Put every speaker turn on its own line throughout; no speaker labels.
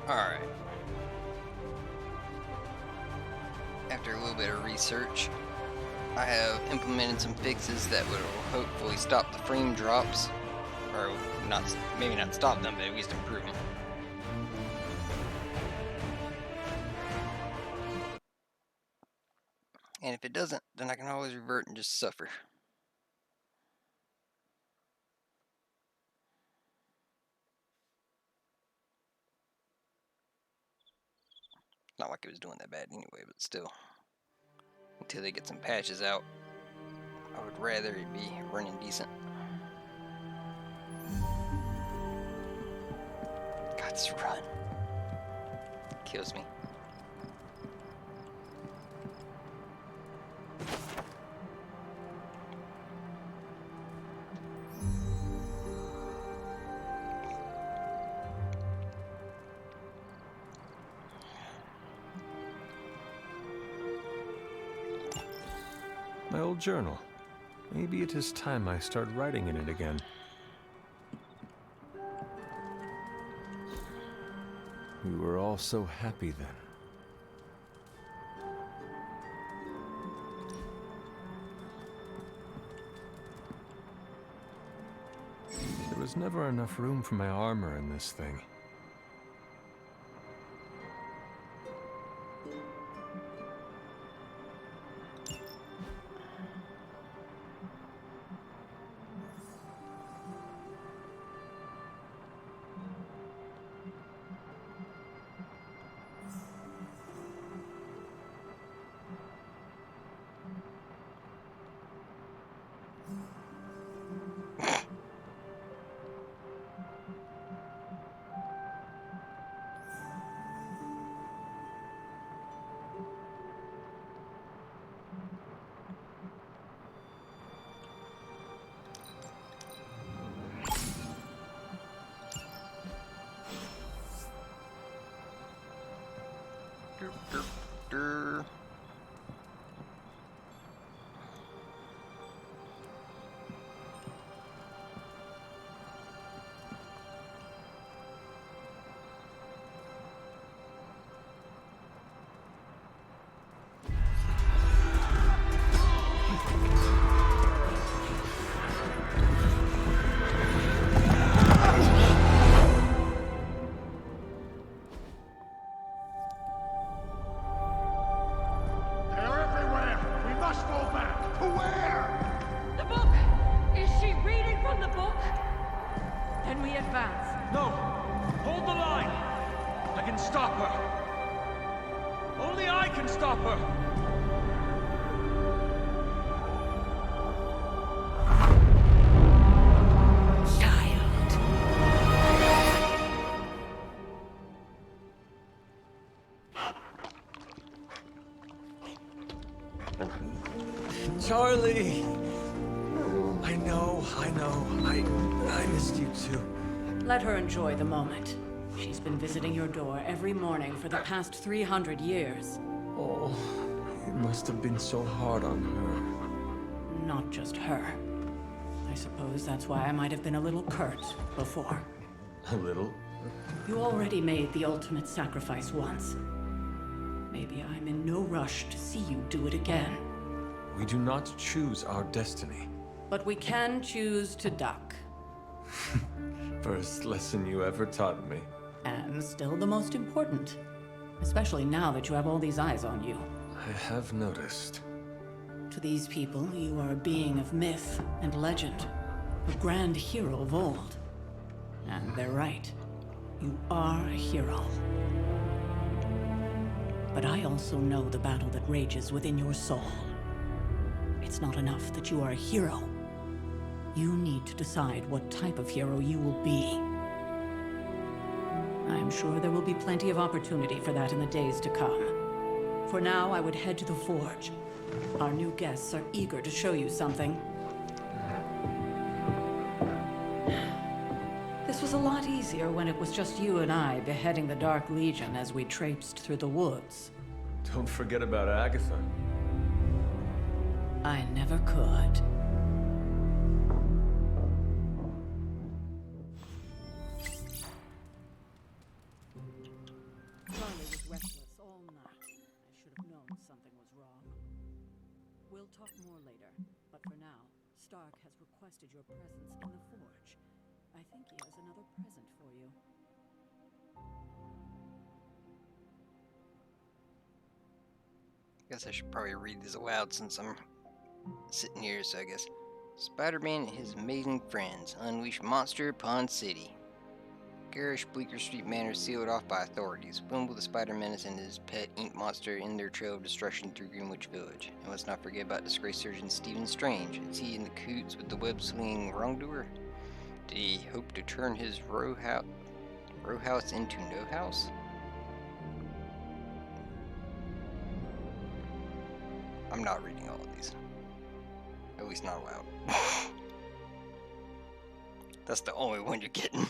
Alright. After a little bit of research, I have implemented some fixes that will hopefully stop the frame drops. Or not, maybe not stop them, but at least improve them. And if it doesn't, then I can always revert and just suffer. Not like it was doing that bad anyway, but still. Until they get some patches out, I would rather it be running decent. God, this run kills me.
My old journal. Maybe it is time I start writing in it again. We were all so happy then. There was never enough room for my armor in this thing.
Charlie! I know. I missed you too.
Let her enjoy the moment. She's been visiting your door every morning for the past 300 years.
Oh, it must have been so hard on her.
Not just her. I suppose that's why I might have been a little curt before.
A little?
You already made the ultimate sacrifice once. Maybe I'm in no rush to see you do it again.
We do not choose our destiny.
But we can choose to duck.
First lesson you ever taught me.
And still the most important. Especially now that you have all these eyes on you.
I have noticed.
To these people, you are a being of myth and legend. A grand hero of old. And they're right. You are a hero. But I also know the battle that rages within your soul. It's not enough that you are a hero. You need to decide what type of hero you will be. I'm sure there will be plenty of opportunity for that in the days to come. For now, I would head to the forge. Our new guests are eager to show you something. This was a lot easier when it was just you and I beheading the Dark Legion as we traipsed through the woods.
Don't forget about Agatha.
I never could. We'll talk more later, but for now, Stark has requested your presence in the forge. I think he has another present for you.
Guess I should probably read this aloud since I'm sitting here, so I guess. Spider-Man and his amazing friends unleash monster upon city. Garish Bleecker Street Manor sealed off by authorities. When will the Spider-Menace and his pet ink monster end their trail of destruction through Greenwich Village? And let's not forget about disgraced surgeon Stephen Strange. Is he in the coots with the web-slinging wrongdoer? Did he hope to turn his row house into no house? I'm not reading all of these. At least not aloud. That's the only one you're getting.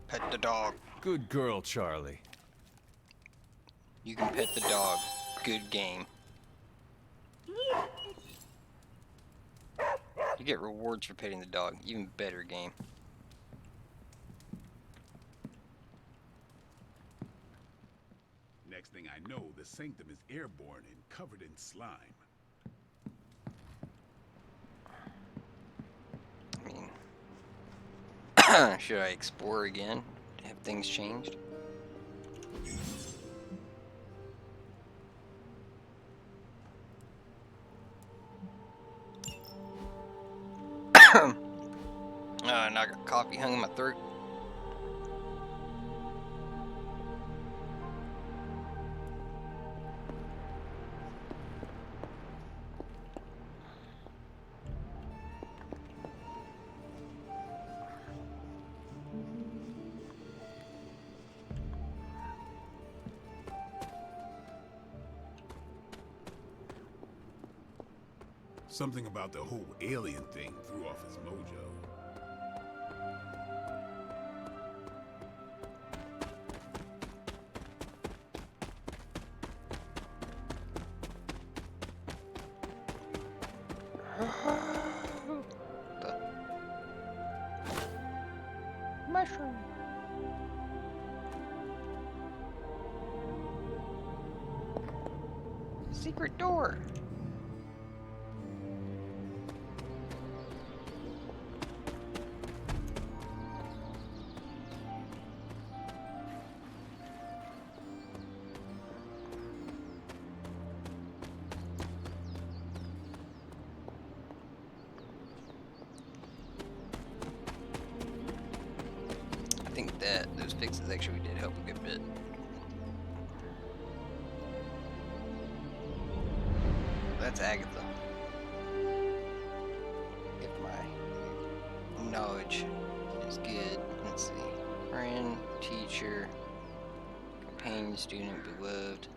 Pet the dog.
Good girl, Charlie.
You can pet the dog. Good game. You get rewards for petting the dog. Even better game.
Next thing I know, the sanctum is airborne and covered in slime.
I mean, should I explore again? Have things changed? Now I got coffee hung in my throat.
Something about the whole alien thing threw off his mojo.
The mushroom. Secret door. I think that those fixes actually did help a good bit. That's Agatha. If my knowledge is good, let's see. Friend, teacher, companion, student, beloved.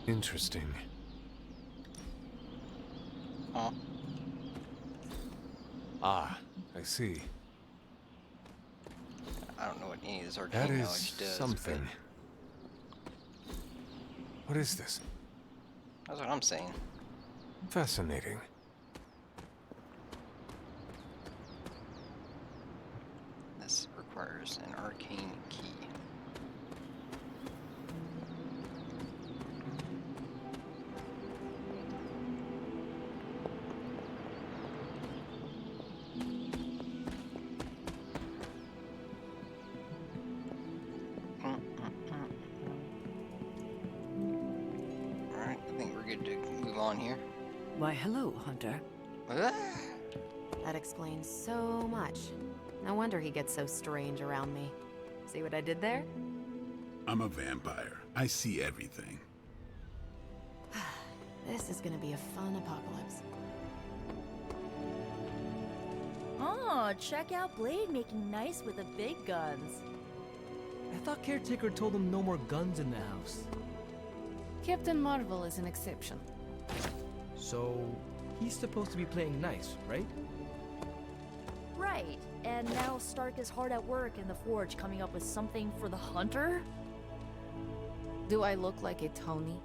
Interesting.
Huh?
Ah, I see.
don't know what any of this
That
arcane
is
knowledge does.
something. What is this?
That's what I'm saying.
Fascinating.
This requires an arcane key. Alright, I think we're good to move on here.
Why, hello, Hunter.
Ah!
That explains so much. No wonder he gets so strange around me. See what I did there?
I'm a vampire. I see everything.
This is gonna be a fun apocalypse.
Oh, check out Blade making nice with the big guns.
I thought Caretaker told him no more guns in the house.
Captain Marvel is an exception.
So, he's supposed to be playing nice, right?
Right, and now Stark is hard at work in the Forge coming up with something for the Hunter?
Do I look like a Tony?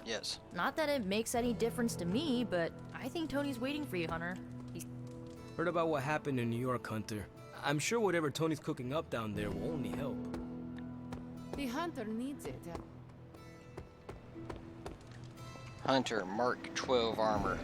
Yes.
Not that it makes any difference to me, but I think Tony's waiting for you, Hunter. He's...
Heard about what happened in New York, Hunter. I'm sure whatever Tony's cooking up down there will only help.
The Hunter needs it.
Hunter Mark 12 armor.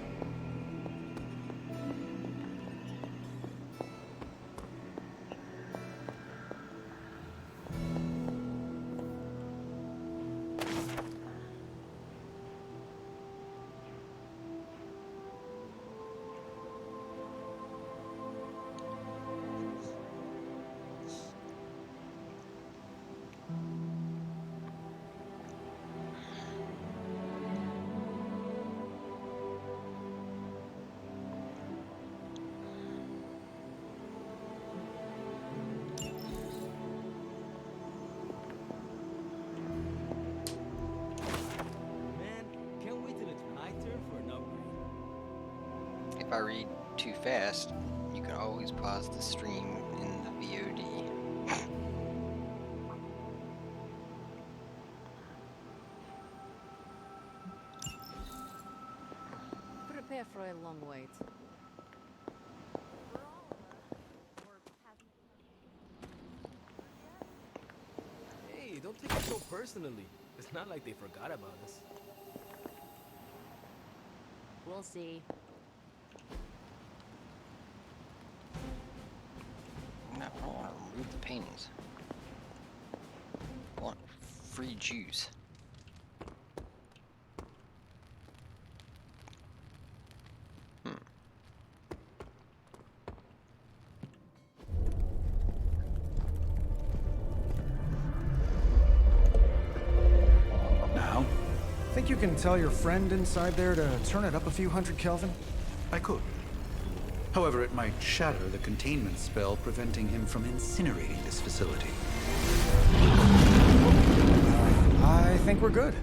Man, can't wait till it's my turn for an upgrade.
If I read too fast, you can always pause the stream in the VOD.
Prepare for a long wait.
Hey, don't take it so personally. It's not like they forgot about us.
We'll see.
No, I don't want to remove the paintings. I want free juice.
Now?
Think you can tell your friend inside there to turn it up a few hundred Kelvin?
I could. However, it might shatter the containment spell preventing him from incinerating this facility.
I think we're good.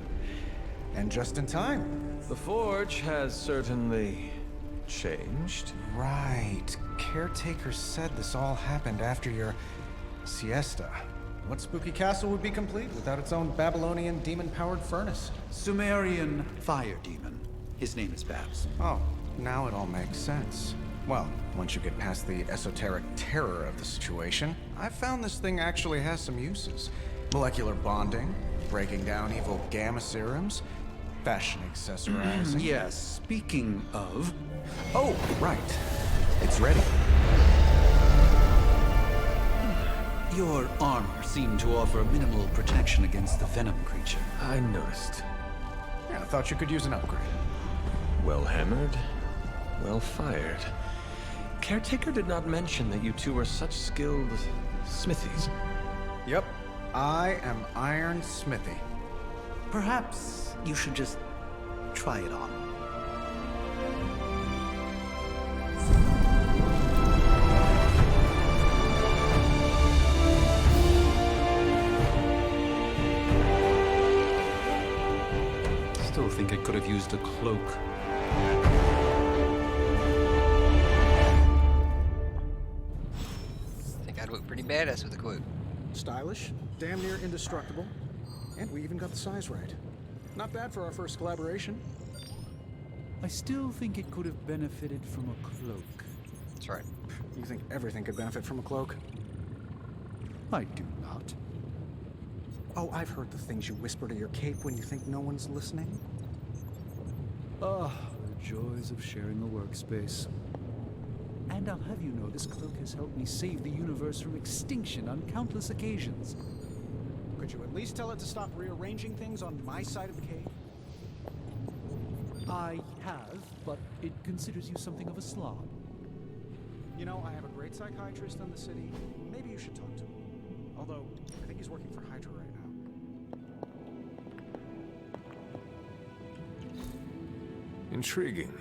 And just in time.
The Forge has certainly changed.
Right. Caretaker said this all happened after your siesta. What spooky castle would be complete without its own Babylonian demon-powered furnace?
Sumerian fire demon. His name is Babs.
Oh, now it all makes sense. Well, once you get past the esoteric terror of the situation, I've found this thing actually has some uses. Molecular bonding, breaking down evil gamma serums, fashion accessorizing.
Yes, speaking of...
Oh, right. It's ready.
Your armor seemed to offer minimal protection against the venom creature.
I noticed.
Yeah, I thought you could use an upgrade.
Well hammered, well fired. Caretaker did not mention that you two are such skilled smithies.
Yep. I am Iron Smithy.
Perhaps you should just try it on. Still think it could have used a cloak.
I think I'd look pretty badass with a cloak.
Stylish, damn near indestructible, and we even got the size right. Not bad for our first collaboration.
I still think it could have benefited from a cloak.
That's right.
You think everything could benefit from a cloak?
I do not.
Oh, I've heard the things you whisper to your cape when you think no one's listening.
Ah, the joys of sharing a workspace. And I'll have you know, this cloak has helped me save the universe from extinction on countless occasions.
Could you at least tell it to stop rearranging things on my side of the cave?
I have, but it considers you something of a slob.
You know, I have a great psychiatrist in the city. Maybe you should talk to him. Although, I think he's working for Hydra right now.
Intriguing.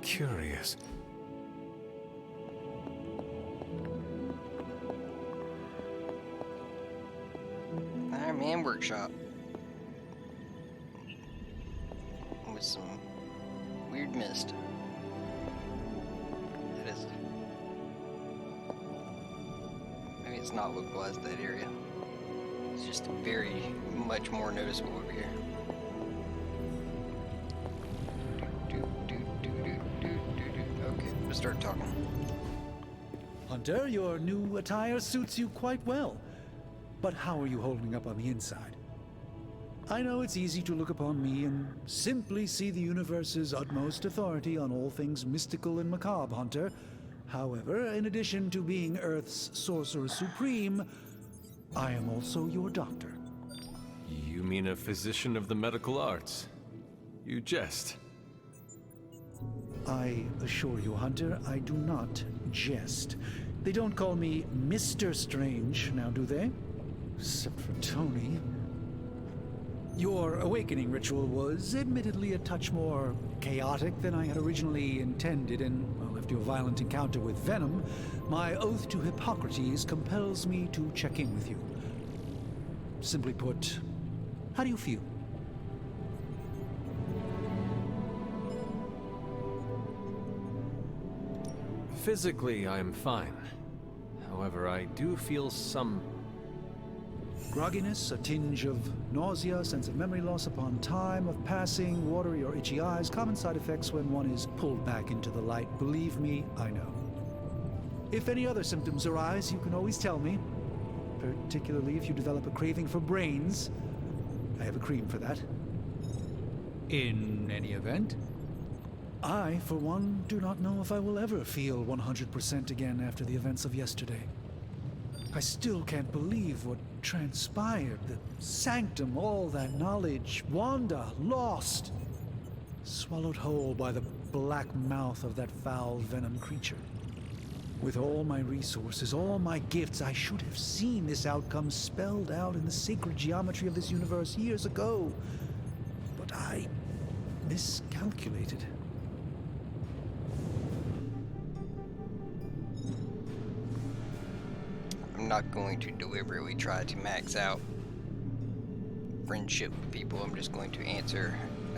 Curious.
Iron Man workshop. With some weird mist. It is. Maybe it's not localized to that area. It's just very much more noticeable over here. Okay, let's start talking.
Hunter, your new attire suits you quite well. But how are you holding up on the inside? I know it's easy to look upon me and simply see the universe's utmost authority on all things mystical and macabre, Hunter. However, in addition to being Earth's sorcerer supreme, I am also your doctor.
You mean a physician of the medical arts? You jest.
I assure you, Hunter, I do not jest. They don't call me Mr. Strange, now do they? Except for Tony. Your awakening ritual was admittedly a touch more chaotic than I had originally intended, and, well, after your violent encounter with Venom, my oath to Hippocrates compels me to check in with you. Simply put, how do you feel?
Physically, I am fine. However, I do feel some
grogginess, a tinge of nausea, sense of memory loss upon time of passing, watery or itchy eyes, common side effects when one is pulled back into the light. Believe me, I know. If any other symptoms arise, you can always tell me. Particularly if you develop a craving for brains. I have a cream for that. In any event, I, for one, do not know if I will ever feel 100% again after the events of yesterday. I still can't believe what transpired. The sanctum, all that knowledge. Wanda, lost. Swallowed whole by the black mouth of that foul venom creature. With all my resources, all my gifts, I should have seen this outcome spelled out in the sacred geometry of this universe years ago. But I miscalculated.
I'm not going to deliberately try to max out friendship with people. I'm just going to answer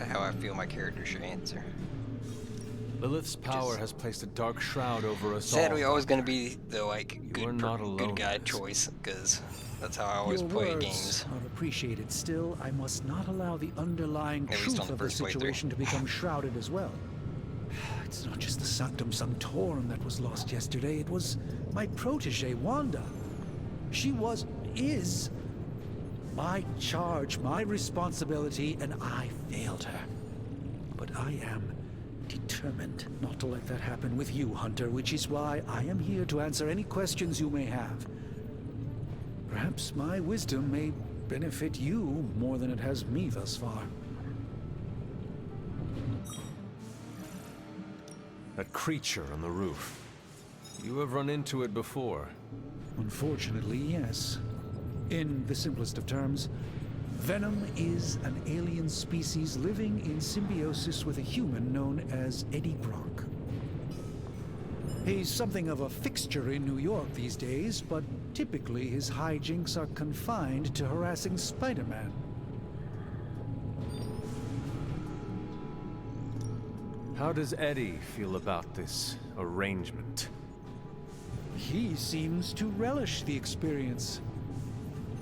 how I feel my character should answer.
Lilith's power has placed a dark shroud over us all.
Sadly, always going to be the good guy
in this.
choice, because that's how I always play games.
Are appreciated. Still, I must not allow the underlying truth of the situation to become shrouded as well. It's not just the Sanctum Sanctorum that was lost yesterday. It was my protege, Wanda. She is my charge, my responsibility, and I failed her. But I am determined not to let that happen with you, Hunter, which is why I am here to answer any questions you may have. Perhaps my wisdom may benefit you more than it has me thus far.
That creature on the roof. You have run into it before.
Unfortunately, yes. In the simplest of terms, Venom is an alien species living in symbiosis with a human known as Eddie Brock. He's something of a fixture in New York these days, but typically his hijinks are confined to harassing Spider-Man.
How does Eddie feel about this arrangement?
He seems to relish the experience.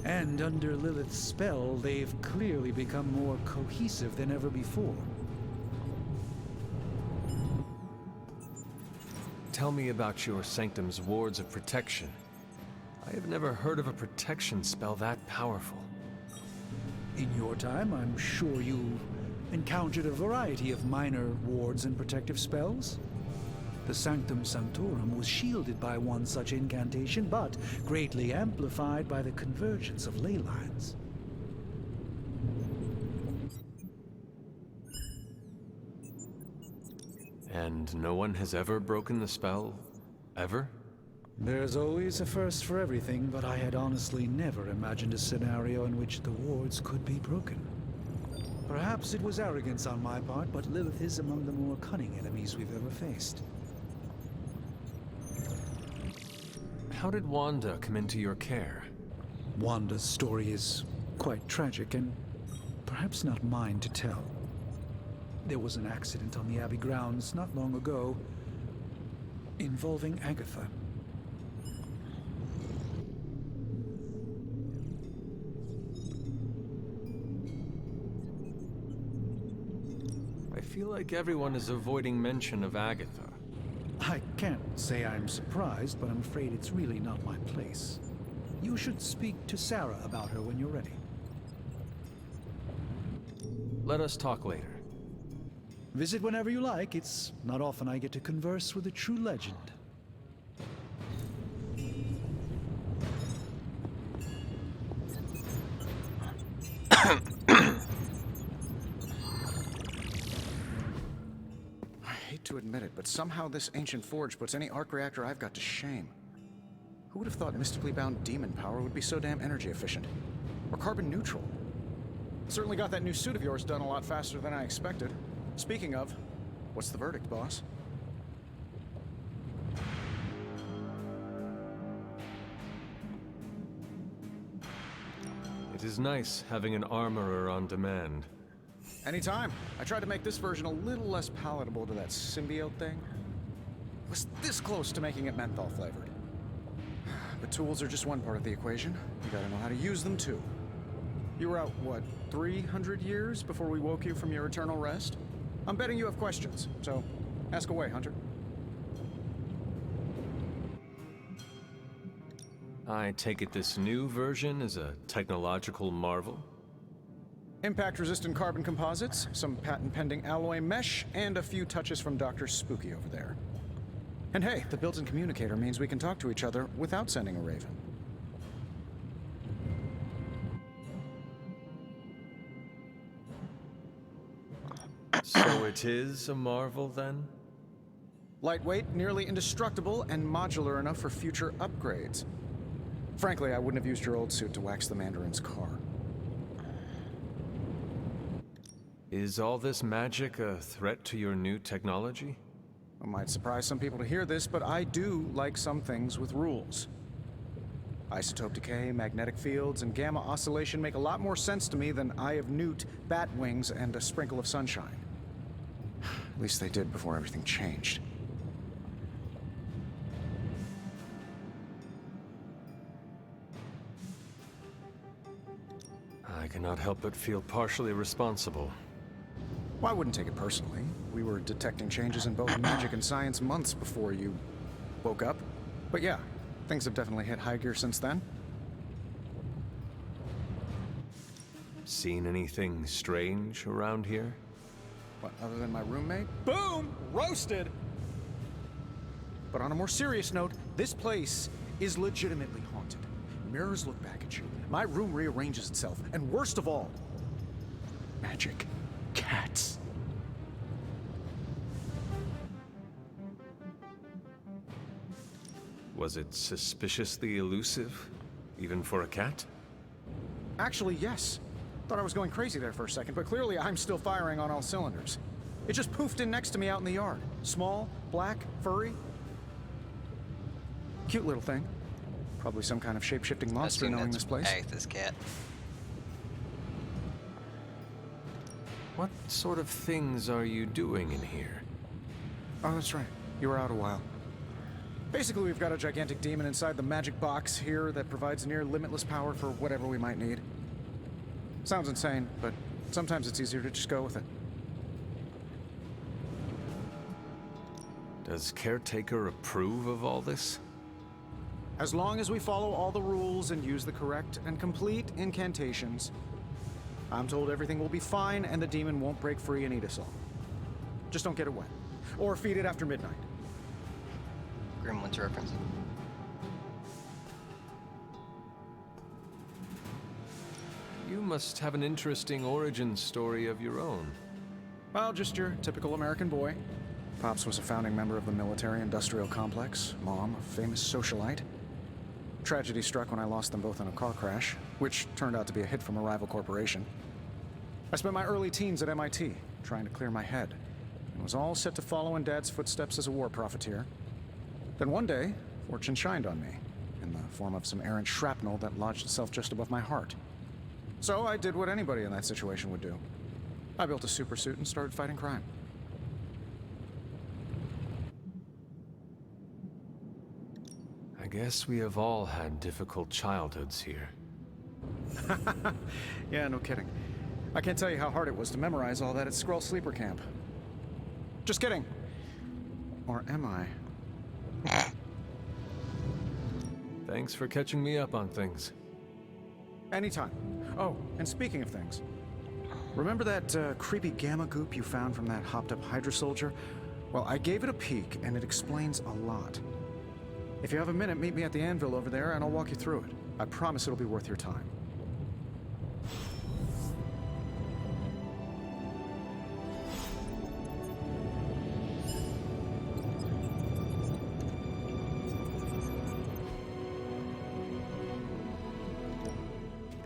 And under Lilith's spell, they've clearly become more cohesive than ever before.
Tell me about your sanctum's wards of protection. I have never heard of a protection spell that powerful.
In your time, I'm sure you encountered a variety of minor wards and protective spells. The Sanctum Sanctorum was shielded by one such incantation, but greatly amplified by the convergence of ley lines.
And no one has ever broken the spell? Ever?
There's always a first for everything, but I had honestly never imagined a scenario in which the wards could be broken. Perhaps it was arrogance on my part, but Lilith is among the more cunning enemies we've ever faced.
How did Wanda come into your care?
Wanda's story is quite tragic and perhaps not mine to tell. There was an accident on the Abbey grounds not long ago involving Agatha.
I feel like everyone is avoiding mention of Agatha.
I can't say I'm surprised, but I'm afraid it's really not my place. You should speak to Sarah about her when you're ready.
Let us talk later.
Visit whenever you like. It's not often I get to converse with a true legend.
I hate to admit it, but somehow this ancient forge puts any arc reactor I've got to shame. Who would have thought mystically bound demon power would be so damn energy efficient? Or carbon neutral?
Certainly got that new suit of yours done a lot faster than I expected. Speaking of, what's the verdict, boss?
It is nice having an armorer on demand.
Anytime. I tried to make this version a little less palatable to that symbiote thing. Was this close to making it menthol flavored. But tools are just one part of the equation. You gotta know how to use them too. You were out, what, 300 years before we woke you from your eternal rest? I'm betting you have questions, so ask away, Hunter.
I take it this new version is a technological marvel?
Impact-resistant carbon composites, some patent-pending alloy mesh, and a few touches from Dr. Spooky over there. And hey, the built-in communicator means we can talk to each other without sending a raven.
So it is a marvel, then?
Lightweight, nearly indestructible, and modular enough for future upgrades. Frankly, I wouldn't have used your old suit to wax the Mandarin's car.
Is all this magic a threat to your new technology?
It might surprise some people to hear this, but I do like some things with rules. Isotope decay, magnetic fields, and gamma oscillation make a lot more sense to me than Eye of Newt, bat wings, and a sprinkle of sunshine.
At least they did before everything changed.
I cannot help but feel partially responsible.
Well, I wouldn't take it personally. We were detecting changes in both magic and science months before you woke up. But yeah, things have definitely hit high gear since then.
Seen anything strange around here?
What, other than my roommate? Boom! Roasted! But on a more serious note, this place is legitimately haunted. Mirrors look back at you. My room rearranges itself. And worst of all, magic. Cats.
Was it suspiciously elusive, even for a cat?
Actually, yes. Thought I was going crazy there for a second, but clearly I'm still firing on all cylinders. It just poofed in next to me out in the yard. Small, black, furry. Cute little thing. Probably some kind of shape-shifting monster knowing this place.
Agatha's cat.
What sort of things are you doing in here?
Oh, that's right. You were out a while. Basically, we've got a gigantic demon inside the magic box here that provides near limitless power for whatever we might need. Sounds insane, but sometimes it's easier to just go with it.
Does Caretaker approve of all this?
As long as we follow all the rules and use the correct and complete incantations, I'm told everything will be fine and the demon won't break free and eat us all. Just don't get it wet. Or feed it after midnight.
Gremlins reference.
You must have an interesting origin story of your own.
Well, just your typical American boy. Pops was a founding member of the military-industrial complex. Mom, a famous socialite. Tragedy struck when I lost them both in a car crash, which turned out to be a hit from a rival corporation. I spent my early teens at MIT, trying to clear my head, and was all set to follow in Dad's footsteps as a war profiteer. Then one day, fortune shined on me, in the form of some errant shrapnel that lodged itself just above my heart. So I did what anybody in that situation would do. I built a supersuit and started fighting crime.
I guess we have all had difficult childhoods here.
Yeah, no kidding. I can't tell you how hard it was to memorize all that at Skrull Sleeper Camp. Just kidding. Or am I?
Thanks for catching me up on things.
Anytime. Oh, and speaking of things, remember that creepy gamma goop you found from that hopped-up Hydra soldier? Well, I gave it a peek, and it explains a lot. If you have a minute, meet me at the anvil over there, and I'll walk you through it. I promise it'll be worth your time.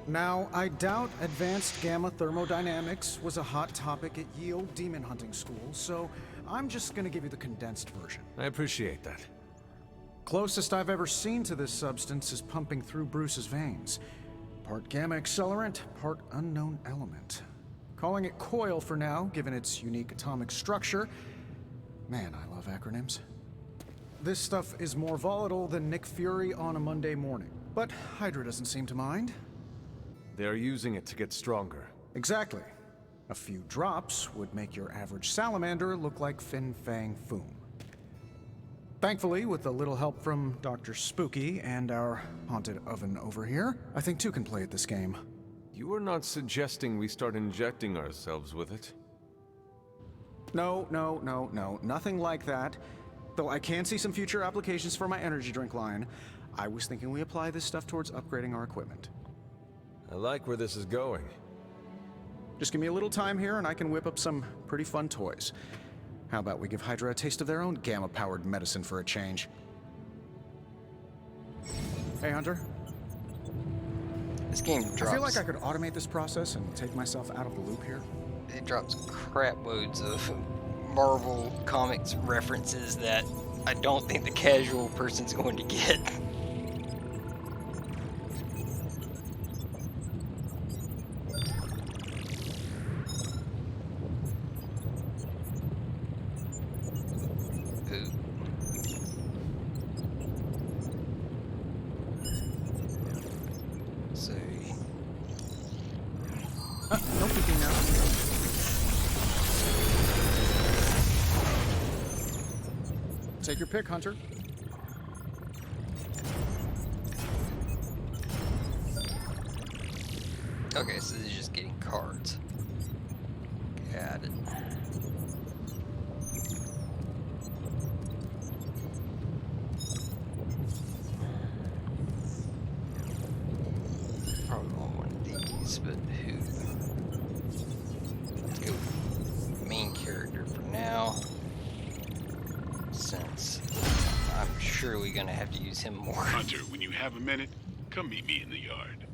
Now, I doubt advanced gamma thermodynamics was a hot topic at ye olde demon hunting school, so I'm just gonna give you the condensed version.
I appreciate that.
Closest I've ever seen to this substance is pumping through Bruce's veins. Part gamma accelerant, part unknown element. Calling it coil for now, given its unique atomic structure. Man, I love acronyms. This stuff is more volatile than Nick Fury on a Monday morning. But Hydra doesn't seem to mind.
They're using it to get stronger.
Exactly. A few drops would make your average salamander look like Fin Fang Foom. Thankfully, with a little help from Dr. Spooky and our haunted oven over here, I think two can play at this game.
You are not suggesting we start injecting ourselves with it?
No, nothing like that. Though I can see some future applications for my energy drink line. I was thinking we apply this stuff towards upgrading our equipment.
I like where this is going.
Just give me a little time here and I can whip up some pretty fun toys. How about we give Hydra a taste of their own gamma-powered medicine for a change? Hey, Hunter.
This game drops.
I feel like I could automate this process and take myself out of the loop here.
It drops crap loads of Marvel Comics references that I don't think the casual person's going to get.
No peeking now. Take your pick, Hunter.
Okay, so this is just getting cards. Got it. Probably want one of these, but who? Let's go main character for now, since I'm surely gonna have to use him more.
Hunter, when you have a minute, come meet me in the yard.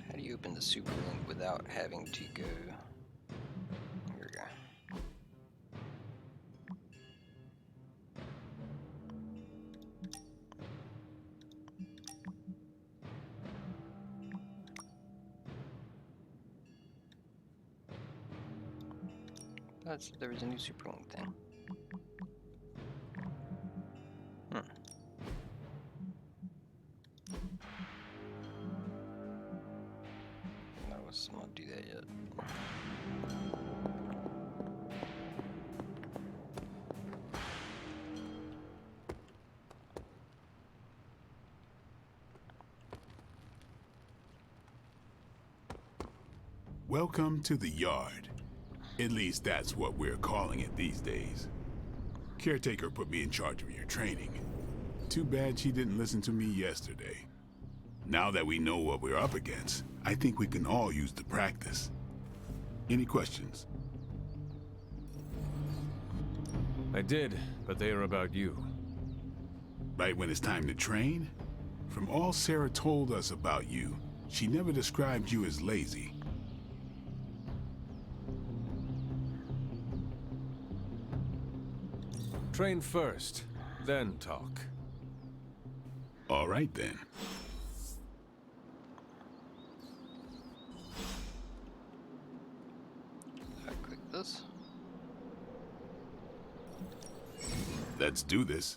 How do you open the super link without having to go? Here we go. That's, there was a new super link thing. I was not do that yet.
Welcome to the yard. At least that's what we're calling it these days. Caretaker put me in charge of your training. Too bad she didn't listen to me yesterday. Now that we know what we're up against, I think we can all use the practice. Any questions?
I did, but they are about you.
Right when it's time to train? From all Sarah told us about you, she never described you as lazy.
Train first, then talk.
All right then.
I click this.
Let's do this.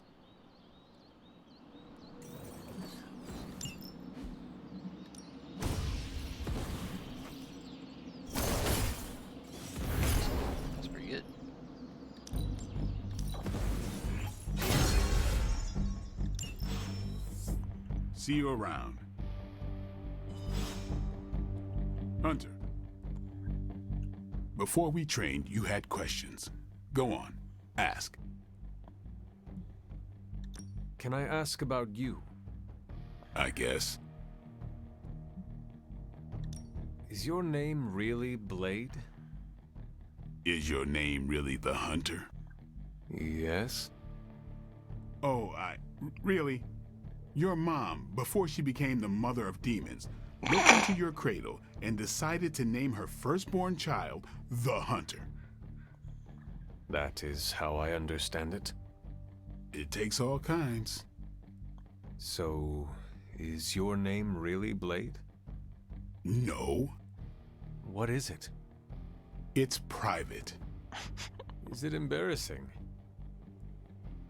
That's pretty good.
See you around. Hunter. Before we trained, you had questions. Go on, ask.
Can I ask about you?
I guess.
Is your name really Blade?
Is your name really the Hunter?
Yes.
Oh, really? Your mom, before she became the mother of demons, looked into your cradle and decided to name her firstborn child the Hunter.
That is how I understand it.
It takes all kinds.
So, is your name really Blade?
No.
What is it?
It's private.
Is it embarrassing?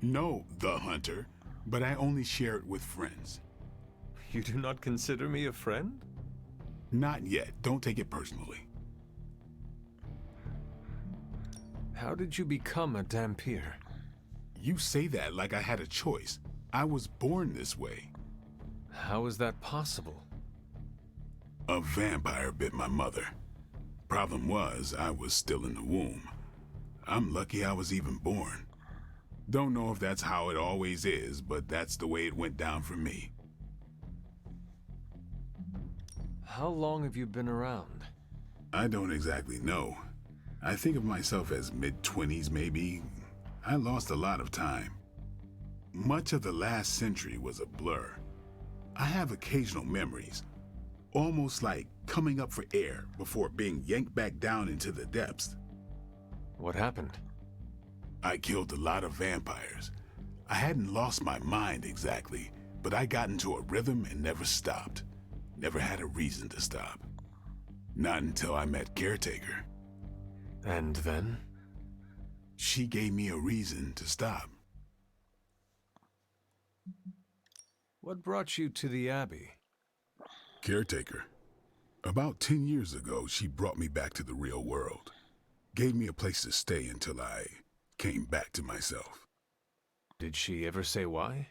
No, the Hunter, but I only share it with friends.
You do not consider me a friend?
Not yet. Don't take it personally.
How did you become a Dampier?
You say that like I had a choice. I was born this way.
How is that possible?
A vampire bit my mother. Problem was, I was still in the womb. I'm lucky I was even born. Don't know if that's how it always is, but that's the way it went down for me.
How long have you been around?
I don't exactly know. I think of myself as mid-20s maybe. I lost a lot of time. Much of the last century was a blur. I have occasional memories, almost like coming up for air before being yanked back down into the depths.
What happened?
I killed a lot of vampires. I hadn't lost my mind exactly, but I got into a rhythm and never stopped. Never had a reason to stop. Not until I met Caretaker.
And then?
She gave me a reason to stop.
What brought you to the Abbey?
Caretaker. About 10 years ago, she brought me back to the real world. Gave me a place to stay until I came back to myself.
Did she ever say why?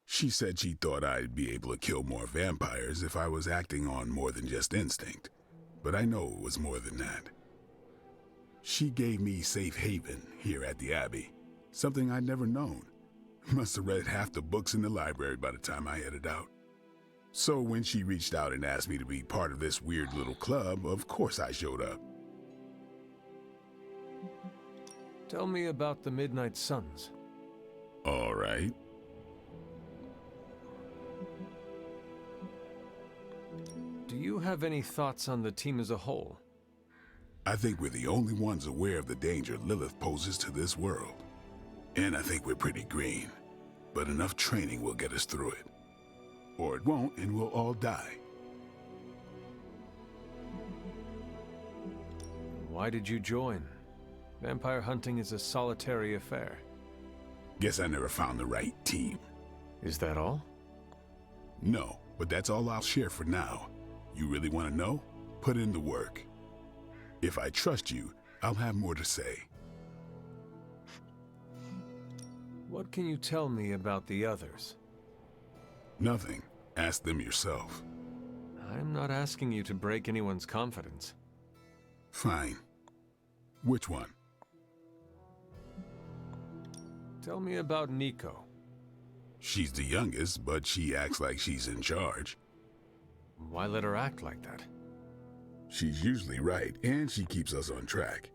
She said she thought I'd be able to kill more vampires if I was acting on more than just instinct. But I know it was more than that. She gave me safe haven here at the Abbey. Something I'd never known. Must have read half the books in the library by the time I headed out. So when she reached out and asked me to be part of this weird little club, of course I showed up.
Tell me about the Midnight Suns.
All right.
Do you have any thoughts on the team as a whole?
I think we're the only ones aware of the danger Lilith poses to this world. And I think we're pretty green. But enough training will get us through it. Or it won't, and we'll all die.
Why did you join? Vampire hunting is a solitary affair.
Guess I never found the right team.
Is that all?
No, but that's all I'll share for now. You really want to know? Put in the work. If I trust you, I'll have more to say.
What can you tell me about the others?
Nothing. Ask them yourself.
I'm not asking you to break anyone's confidence.
Fine. Which one?
Tell me about Nico.
She's the youngest, but she acts like she's in charge.
Why let her act like that?
She's usually right, and she keeps us on track.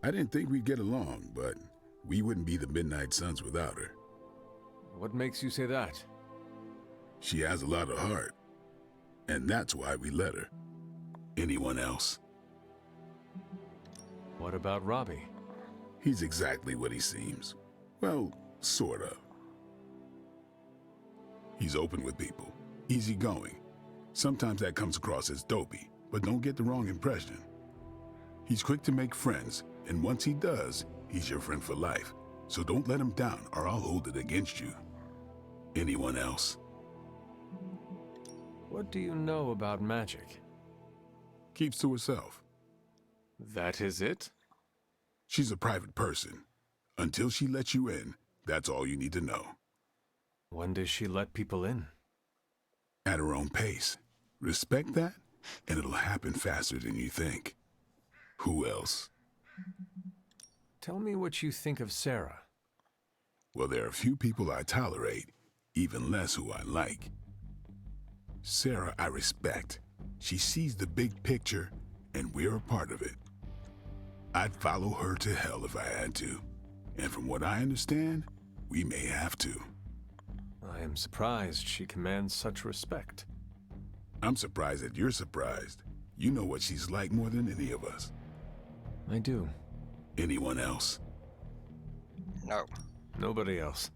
I didn't think we'd get along, but we wouldn't be the Midnight Suns without her.
What makes you say that?
She has a lot of heart, and that's why we let her. Anyone else?
What about Robbie?
He's exactly what he seems. Well, sort of. He's open with people, easygoing. Sometimes that comes across as dopey, but don't get the wrong impression. He's quick to make friends, and once he does, he's your friend for life. So don't let him down, or I'll hold it against you. Anyone else?
What do you know about magic?
Keeps to herself.
That is it?
She's a private person. Until she lets you in, that's all you need to know.
When does she let people in?
At her own pace. Respect that, and it'll happen faster than you think. Who else?
Tell me what you think of Sarah.
Well, there are a few people I tolerate, even less who I like. Sarah, I respect. She sees the big picture, and we're a part of it. I'd follow her to hell if I had to. And from what I understand, we may have to.
I am surprised she commands such respect.
I'm surprised that you're surprised. You know what she's like more than any of us.
I do.
Anyone else?
No.
Nobody else.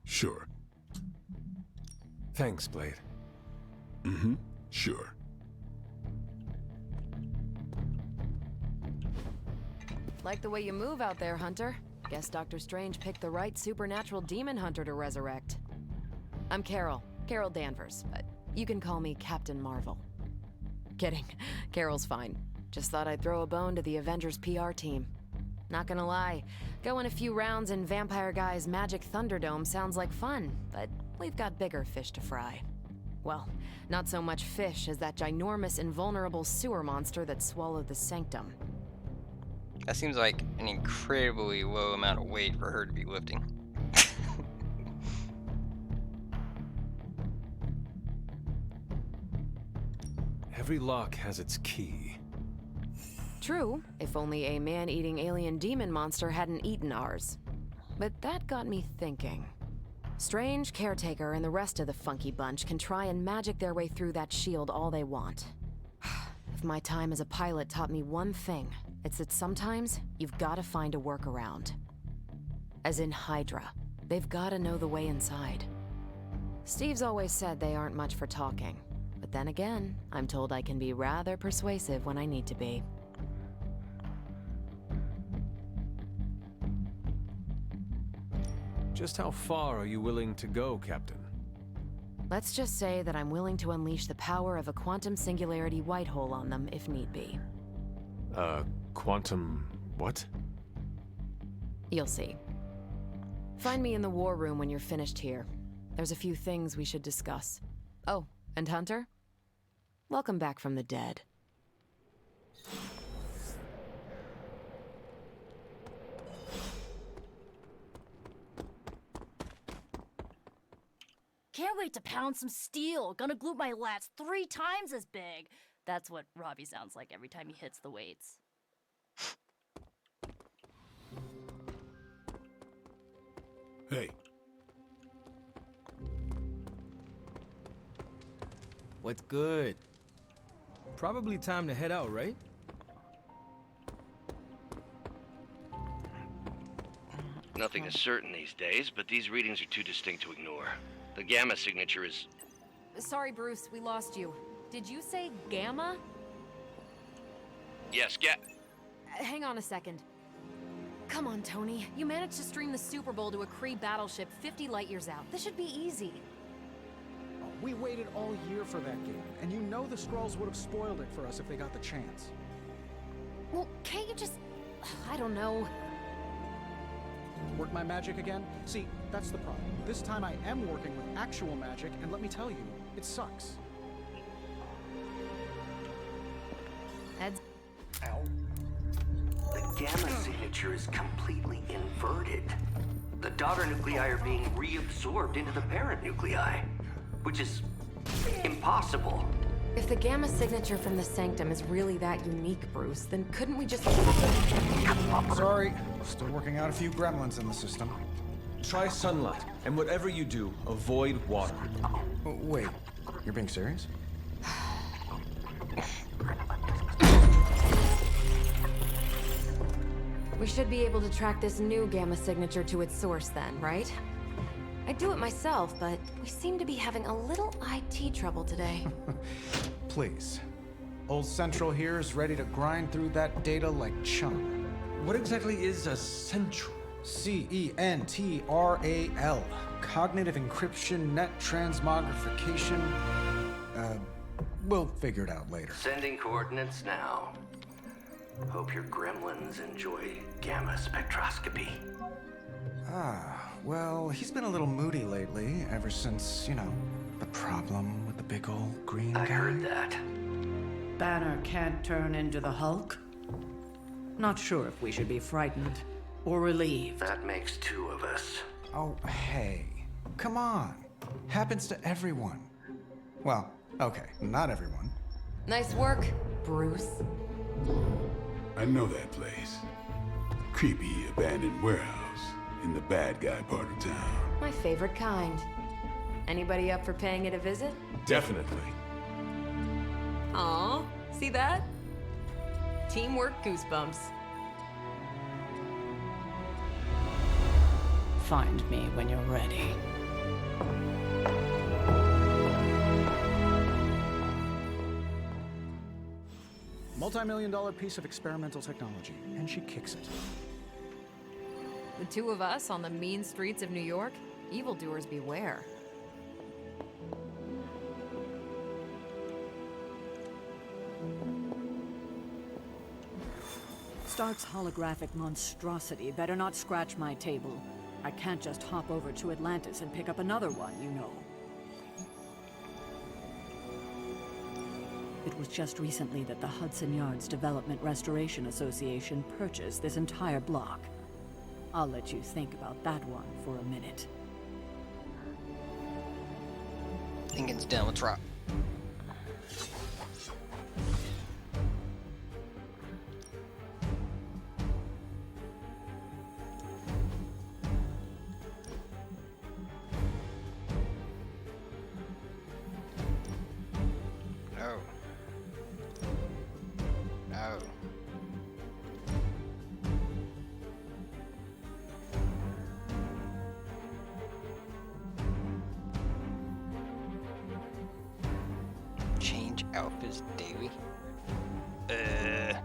Sure.
Thanks, Blade.
Mm-hmm. Sure.
Like the way you move out there, Hunter. Guess Dr. Strange picked the right supernatural demon hunter to resurrect. I'm Carol Danvers, but you can call me Captain Marvel. Kidding. Carol's fine. Just thought I'd throw a bone to the Avengers PR team. Not gonna lie, going a few rounds in Vampire Guy's Magic Thunderdome sounds like fun, but we've got bigger fish to fry. Well, not so much fish as that ginormous invulnerable sewer monster that swallowed the Sanctum.
That seems like an incredibly low amount of weight for her to be lifting.
Every lock has its key.
True, if only a man-eating alien demon monster hadn't eaten ours. But that got me thinking. Strange, Caretaker, and the rest of the funky bunch can try and magic their way through that shield all they want. If my time as a pilot taught me one thing, it's that sometimes you've got to find a workaround. As in Hydra, they've got to know the way inside. Steve's always said they aren't much for talking, but then again, I'm told I can be rather persuasive when I need to be.
Just how far are you willing to go, Captain?
Let's just say that I'm willing to unleash the power of a quantum singularity white hole on them if need be.
Quantum... what?
You'll see. Find me in the war room when you're finished here. There's a few things we should discuss. Oh, and Hunter? Welcome back from the dead.
Can't wait to pound some steel. Gonna glue my lats 3 times as big. That's what Robbie sounds like every time he hits the weights.
Hey.
What's good? Probably time to head out, right?
Nothing is certain these days, but these readings are too distinct to ignore. The gamma signature is...
Sorry, Bruce, we lost you. Did you say Gamma?
Yes,
Hang on a second. Come on, Tony. You managed to stream the Super Bowl to a Kree battleship 50 light years out. This should be easy.
We waited all year for that game, and you know the Skrulls would have spoiled it for us if they got the chance.
Well, can't you just... I don't know.
Work my magic again? See, that's the problem. This time I am working with actual magic, and let me tell you, it sucks.
Heads.
Ow.
The gamma signature is completely inverted. The daughter nuclei are being reabsorbed into the parent nuclei, which is impossible.
If the gamma signature from the Sanctum is really that unique, Bruce, then couldn't we just...
Sorry, still working out a few gremlins in the system.
Try sunlight, and whatever you do, avoid water.
Wait, you're being serious?
We should be able to track this new gamma signature to its source then, right? I'd do it myself, but we seem to be having a little IT trouble today.
Please. Old Central here is ready to grind through that data like chum.
What exactly is a central?
CENTRAL. Cognitive encryption, net transmogrification. We'll figure it out later.
Sending coordinates now. Hope your gremlins enjoy gamma spectroscopy.
Well, he's been a little moody lately, ever since, you know, the problem with the big old green guy.
I heard that.
Banner can't turn into the Hulk? Not sure if we should be frightened or relieved.
That makes two of us.
Oh, hey. Come on. Happens to everyone. Well, okay, not everyone.
Nice work, Bruce.
I know that place. Creepy abandoned warehouse in the bad guy part of town.
My favorite kind. Anybody up for paying it a visit?
Definitely.
Aw, see that? Teamwork goosebumps.
Find me when you're ready.
Multi-million-dollar piece of experimental technology, and she kicks it.
The two of us on the mean streets of New York? Evildoers beware.
Stark's holographic monstrosity better not scratch my table. I can't just hop over to Atlantis and pick up another one, you know. It was just recently that the Hudson Yards Development Restoration Association purchased this entire block. I'll let you think about that one for a minute.
Thinking's done with rock. Change alphas daily. I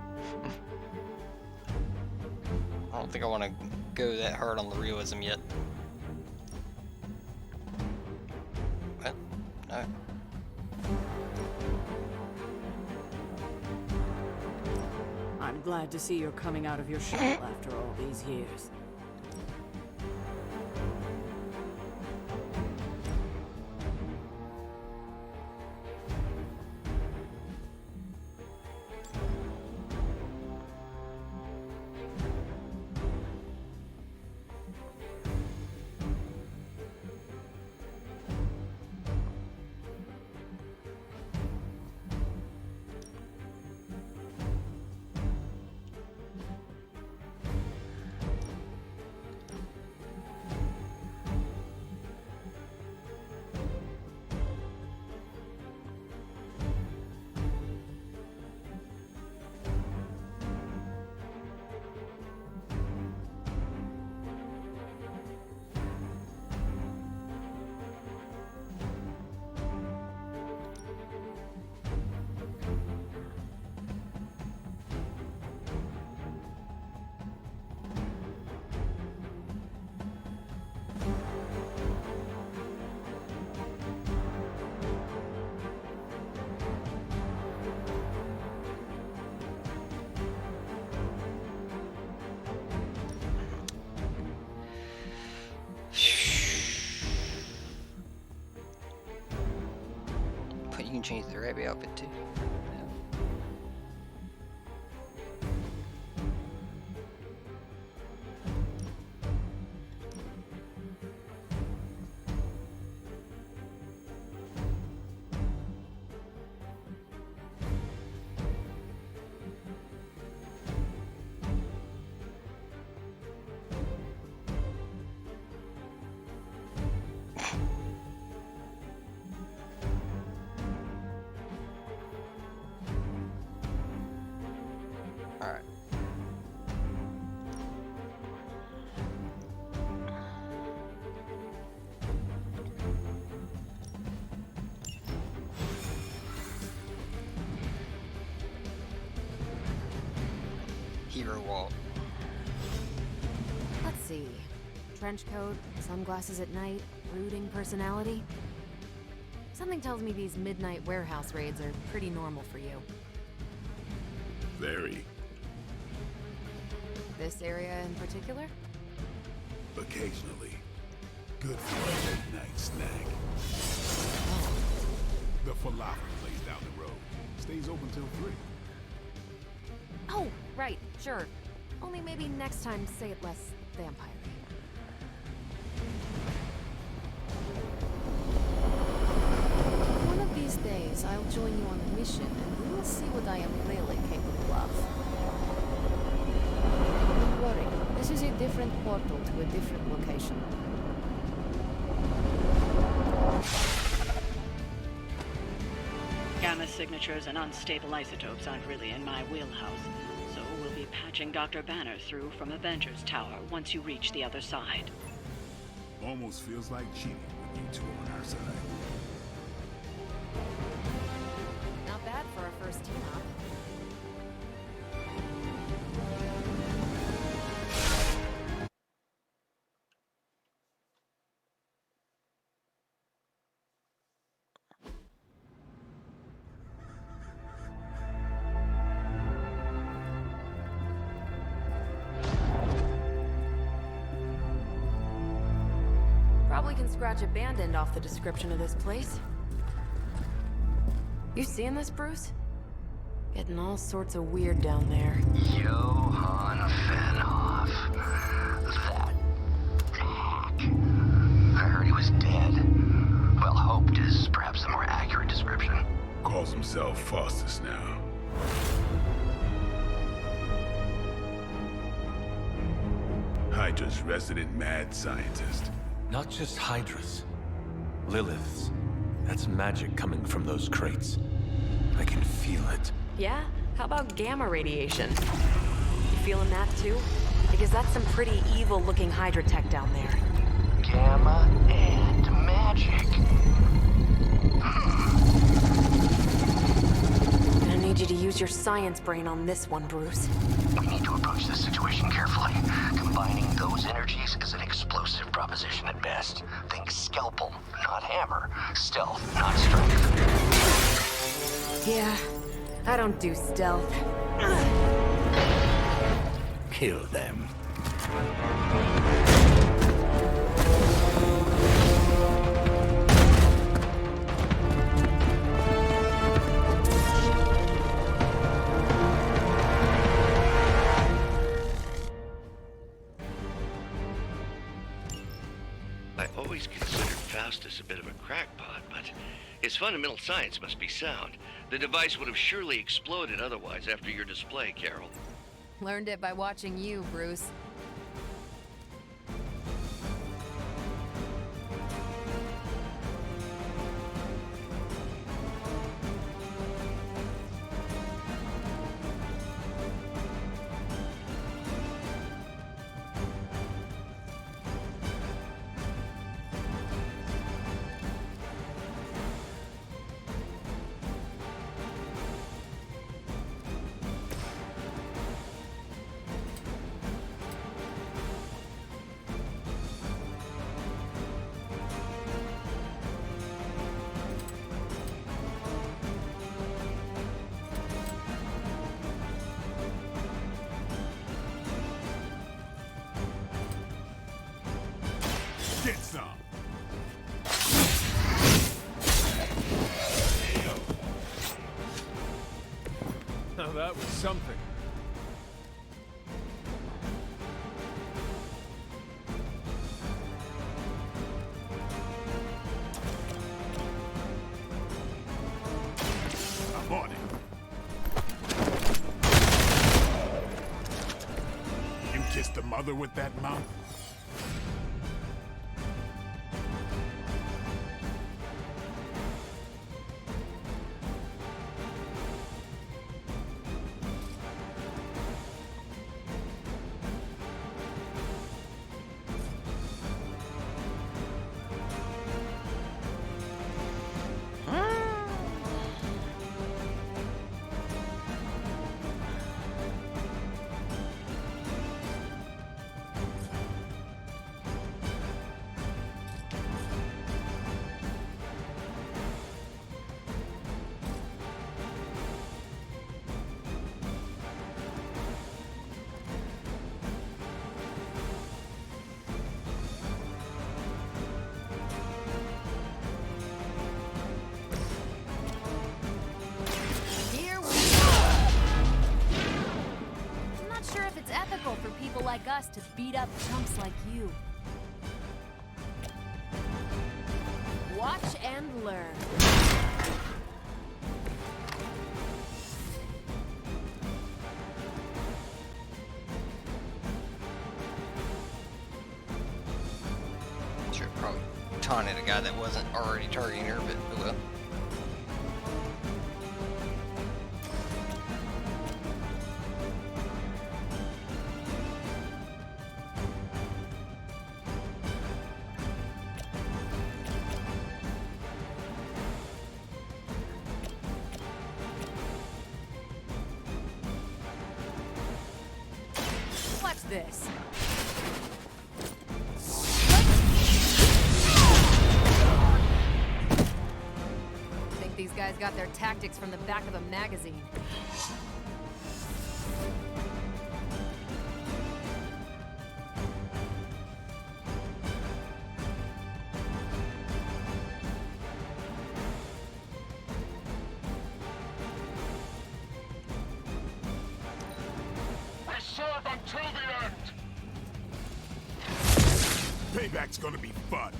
don't think I want to go that hard on the realism yet. What? No.
I'm glad to see you're coming out of your shell after all these years.
change the rabbit outfit too. Alright. Hero wall.
Let's see. Trench coat, sunglasses at night, brooding personality. Something tells me these midnight warehouse raids are pretty normal for you.
Very.
This area in particular?
Occasionally. Good for a late night snack. The falafel place down the road. Stays open till 3.
Oh, right, sure. Only maybe next time say it less vampire-y.
One of these days, I'll join you on a mission, and we will see what I am really capable of. Don't worry, this is a different portal to a different location.
Gamma signatures and unstable isotopes aren't really in my wheelhouse, so we'll be patching Dr. Banner through from Avengers Tower once you reach the other side.
Almost feels like cheating with you two on our side.
Not bad for a first team-up. Probably can scratch abandoned off the description of this place. You seeing this, Bruce? Getting all sorts of weird down there.
Johann Fenhoff. That hack. I heard he was dead. Well, hoped is perhaps a more accurate description.
Calls himself Faustus now. Hydra's resident mad scientist.
Not just Hydra's. Lilith's. That's magic coming from those crates. I can feel it.
Yeah? How about gamma radiation? You feeling that too? Because that's some pretty evil-looking Hydra tech down there.
Gamma and magic.
Gonna need you to use your science brain on this one, Bruce.
We need to approach this situation carefully. Combining those energies is an explosive proposition at best. Think scalpel, not hammer. Stealth, not strength.
Yeah, I don't do stealth.
Kill them.
I always considered Faustus a bit of a crackpot, but his fundamental science must be sound. The device would have surely exploded otherwise after your display, Carol.
Learned it by watching you, Bruce.
Get some.
something.
I'm on it. You kissed the mother with that mouth?
Here we go. I'm not sure if it's ethical for people like us to beat up chumps like you. Watch and learn.
Should have probably taunted a guy that wasn't already targeting her, but oh well.
Watch this. Think these guys got their tactics from the back of a magazine.
We serve until the end! Payback's gonna be fun.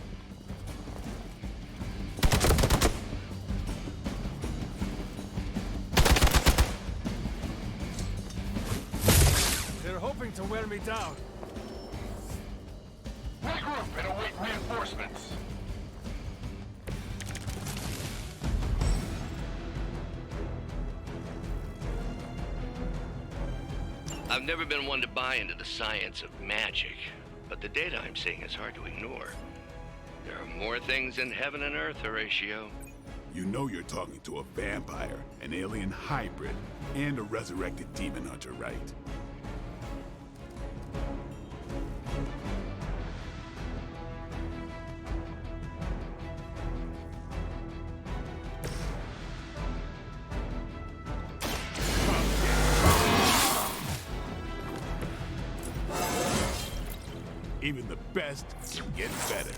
They're hoping to wear me down.
Regroup and await reinforcements.
I've never been one to buy into the science of magic, but the data I'm seeing is hard to ignore. There are more things in heaven and earth, Horatio.
You know you're talking to a vampire, an alien hybrid, and a resurrected demon hunter, right? Even the best get better.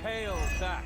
Hail that.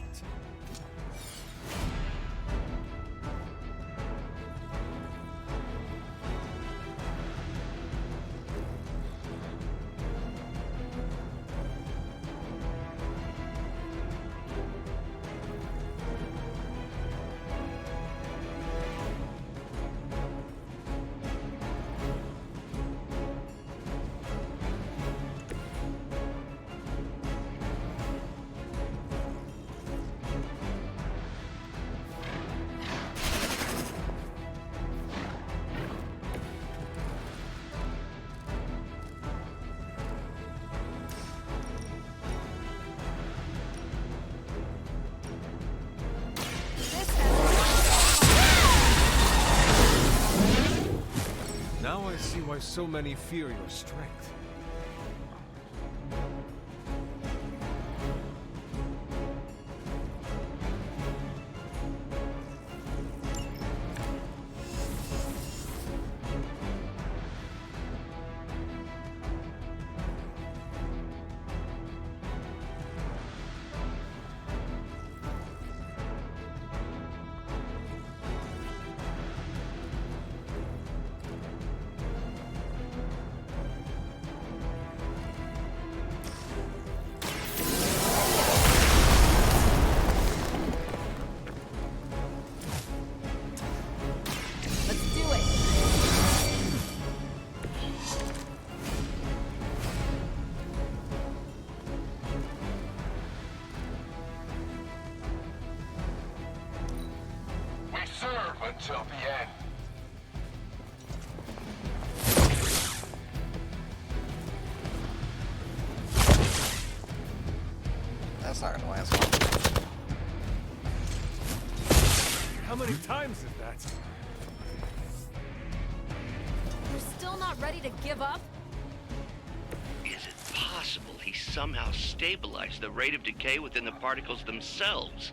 Now I see why so many fear your strength.
serve until the end.
That's not gonna last long.
How many times is that?
You're still not ready to give up?
Is it possible he somehow stabilized the rate of decay within the particles themselves?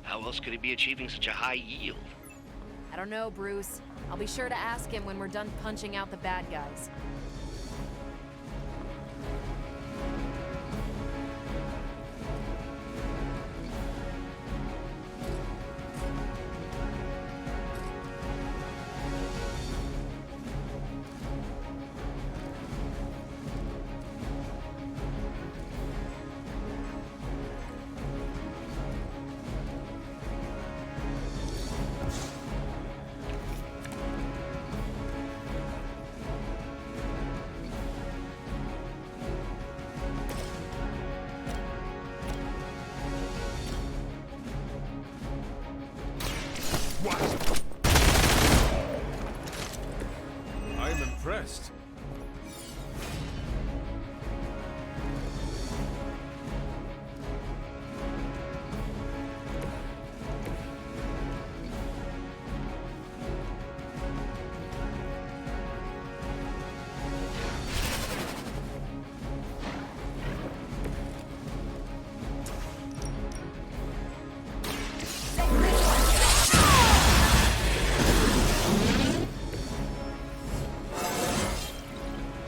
How else could he be achieving such a high yield?
I don't know, Bruce. I'll be sure to ask him when we're done punching out the bad guys.
I'm impressed.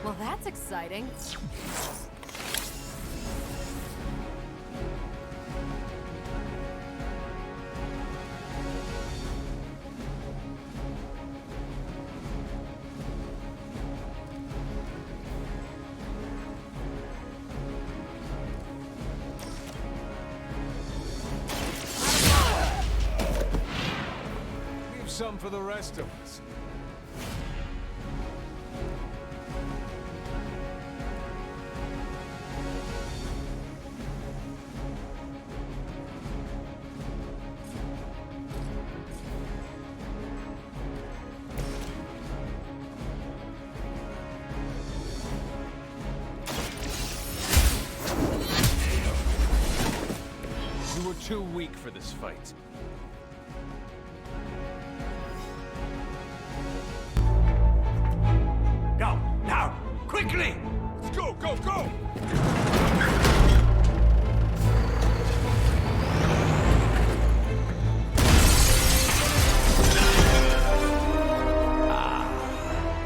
Well, that's exciting.
Leave some for the rest of us. You were too weak for this fight.
Go, now, quickly!
Let's go, go, go!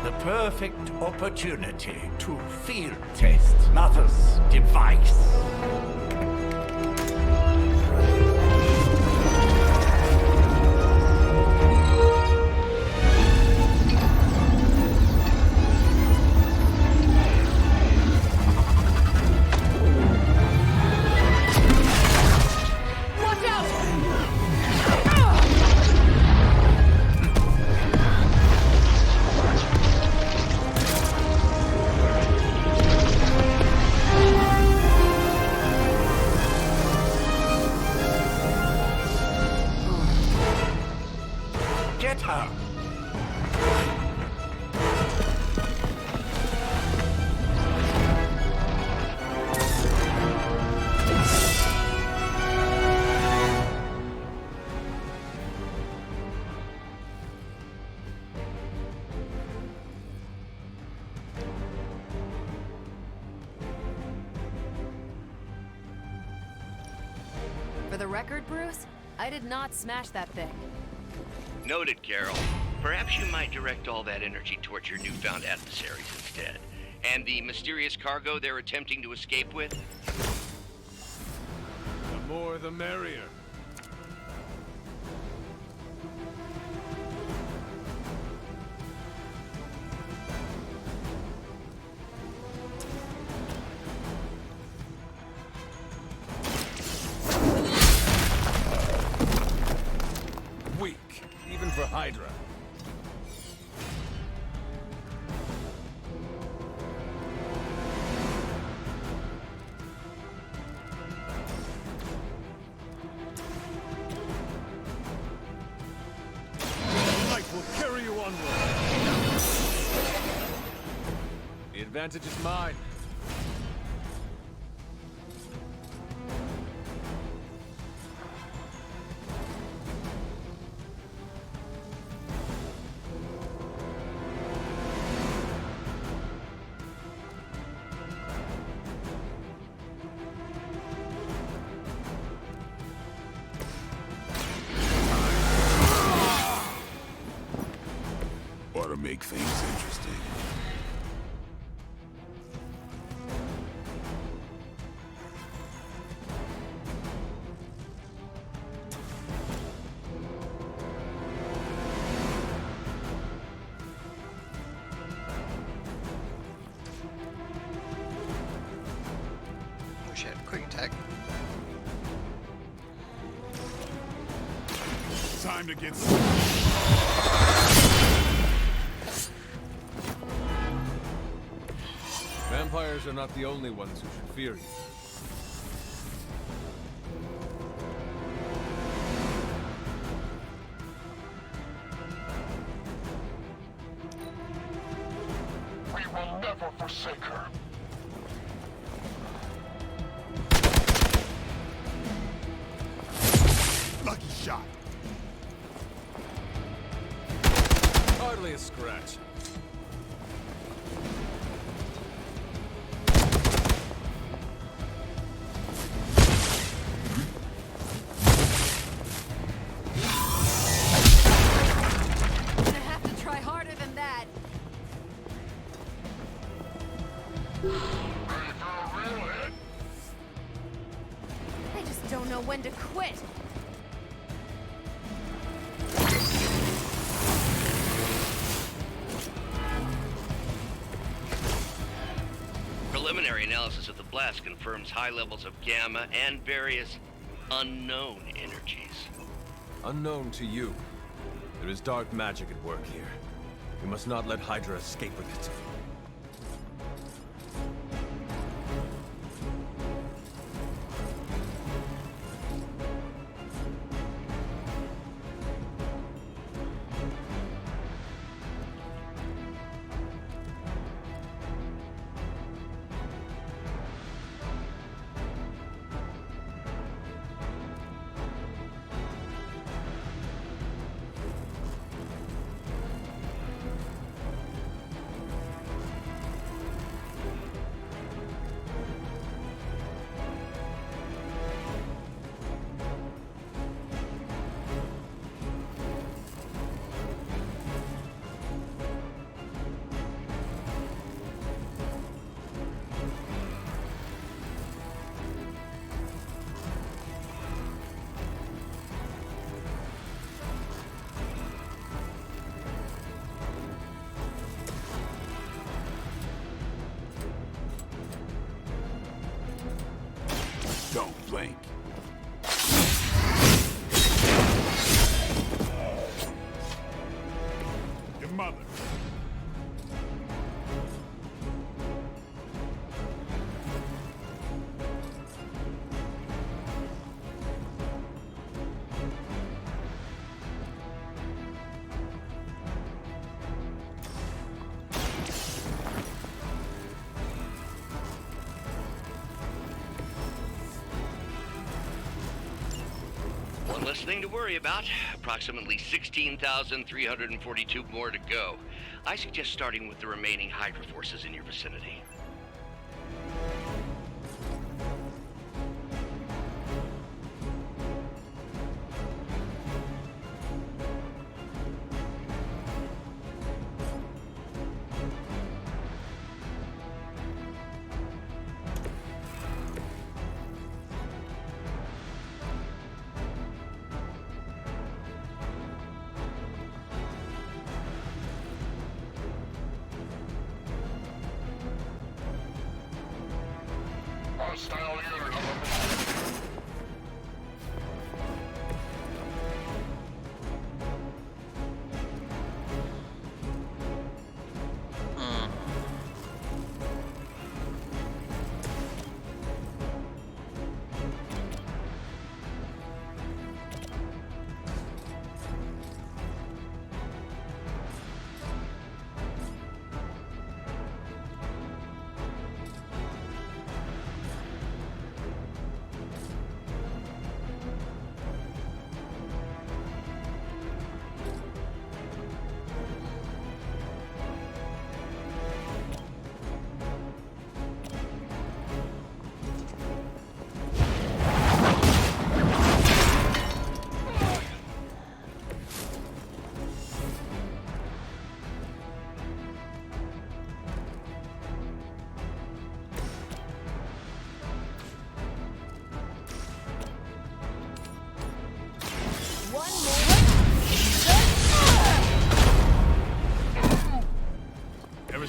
The perfect opportunity to field test Mother's device.
Watch out!
Get her!
For the record, Bruce, I did not smash that thing.
Noted, Carol. Perhaps you might direct all that energy towards your newfound adversaries instead. And the mysterious cargo they're attempting to escape with?
The more the merrier. Weak, even for Hydra. advantage is mine.
Ought to make things interesting.
Wish I had a quick attack.
Time to get
Vampires are not the only ones who should fear you.
We will never forsake her.
lucky shot.
Hardly a scratch.
When to quit.
Preliminary analysis of the blast confirms high levels of gamma and various unknown energies.
Unknown to you. There is dark magic at work here. We must not let Hydra escape with it.
Don't blink. Your mother.
One less thing to worry about. Approximately 16,342 more to go. I suggest starting with the remaining Hydra forces in your vicinity.
Hostile unit on the move.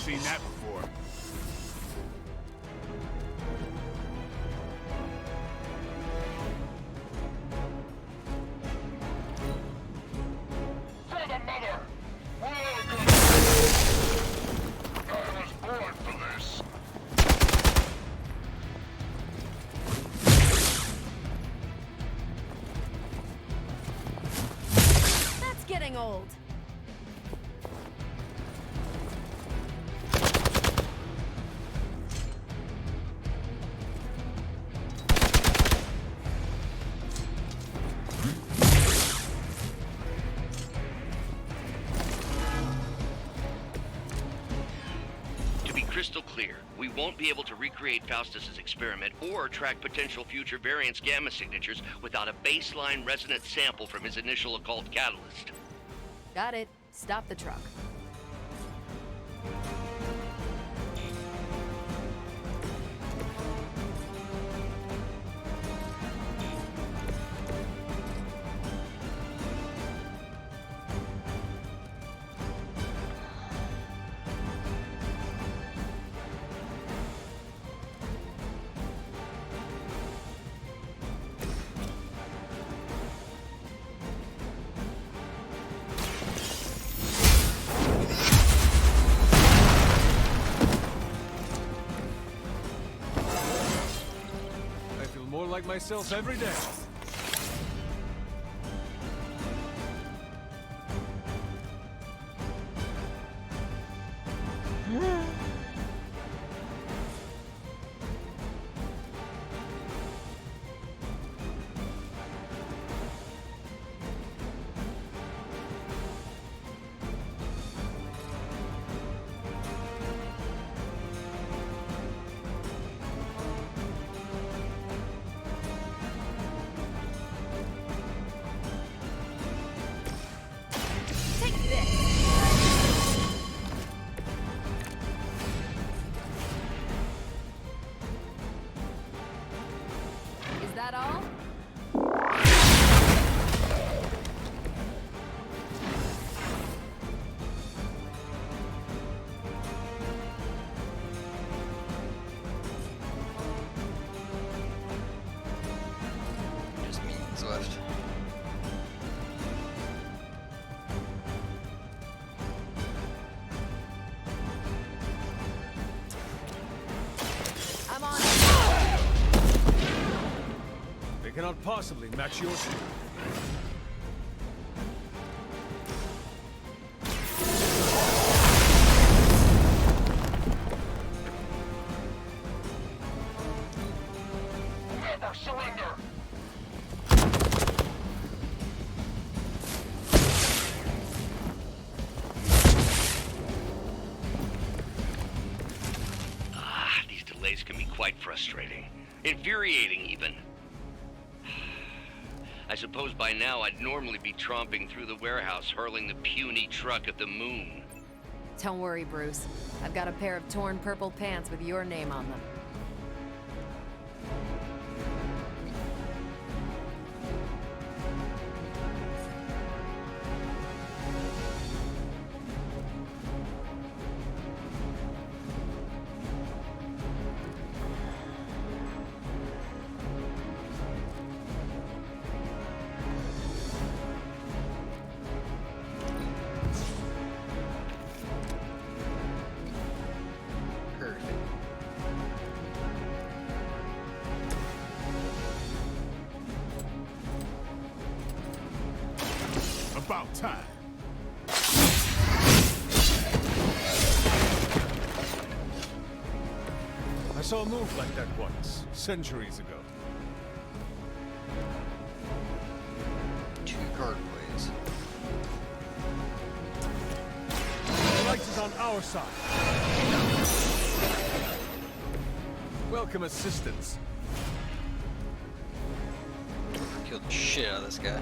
seen that before.
For the mother! We're all good. I was born for this.
That's getting old.
To be crystal clear, we won't be able to recreate Faustus's experiment or track potential future variants' gamma signatures without a baseline resonant sample from his initial occult catalyst.
Got it. Stop the truck.
I feel more like myself every day.
Take this. Is that all?
Just minions left.
I'm on it.
They cannot possibly match your speed.
Never surrender!
These delays can be quite frustrating. Infuriating, even. I suppose by now I'd normally be tromping through the warehouse, hurling the puny truck at the moon.
Don't worry, Bruce. I've got a pair of torn purple pants with your name on them.
Perfect.
About time.
I saw a move like that once, centuries ago.
2 card plays.
The light is on our side. Welcome assistance.
Killed the shit out of this guy.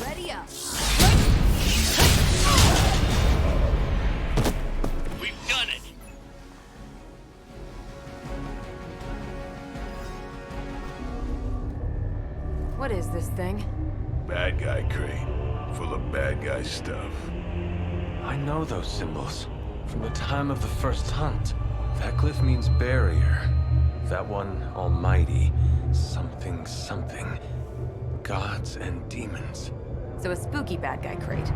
Ready up.
We've done it!
What is this thing?
Bad guy crate. Full of bad guy stuff.
I know those symbols. From the time of the first hunt. That glyph means barrier. That one, almighty. Something, something. Gods and demons.
So a spooky bad guy crate.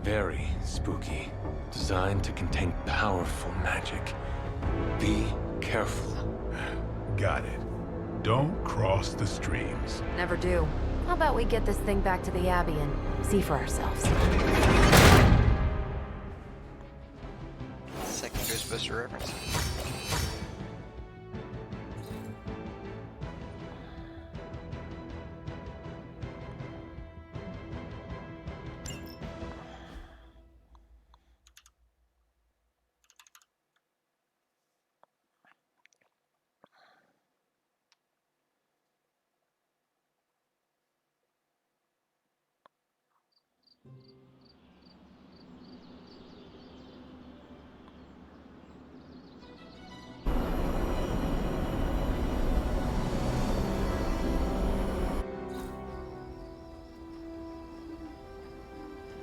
Very spooky. Designed to contain powerful magic. Be careful.
Got it. Don't cross the streams.
Never do. How about we get this thing back to the Abbey and see for ourselves?
Second Ghostbuster reference.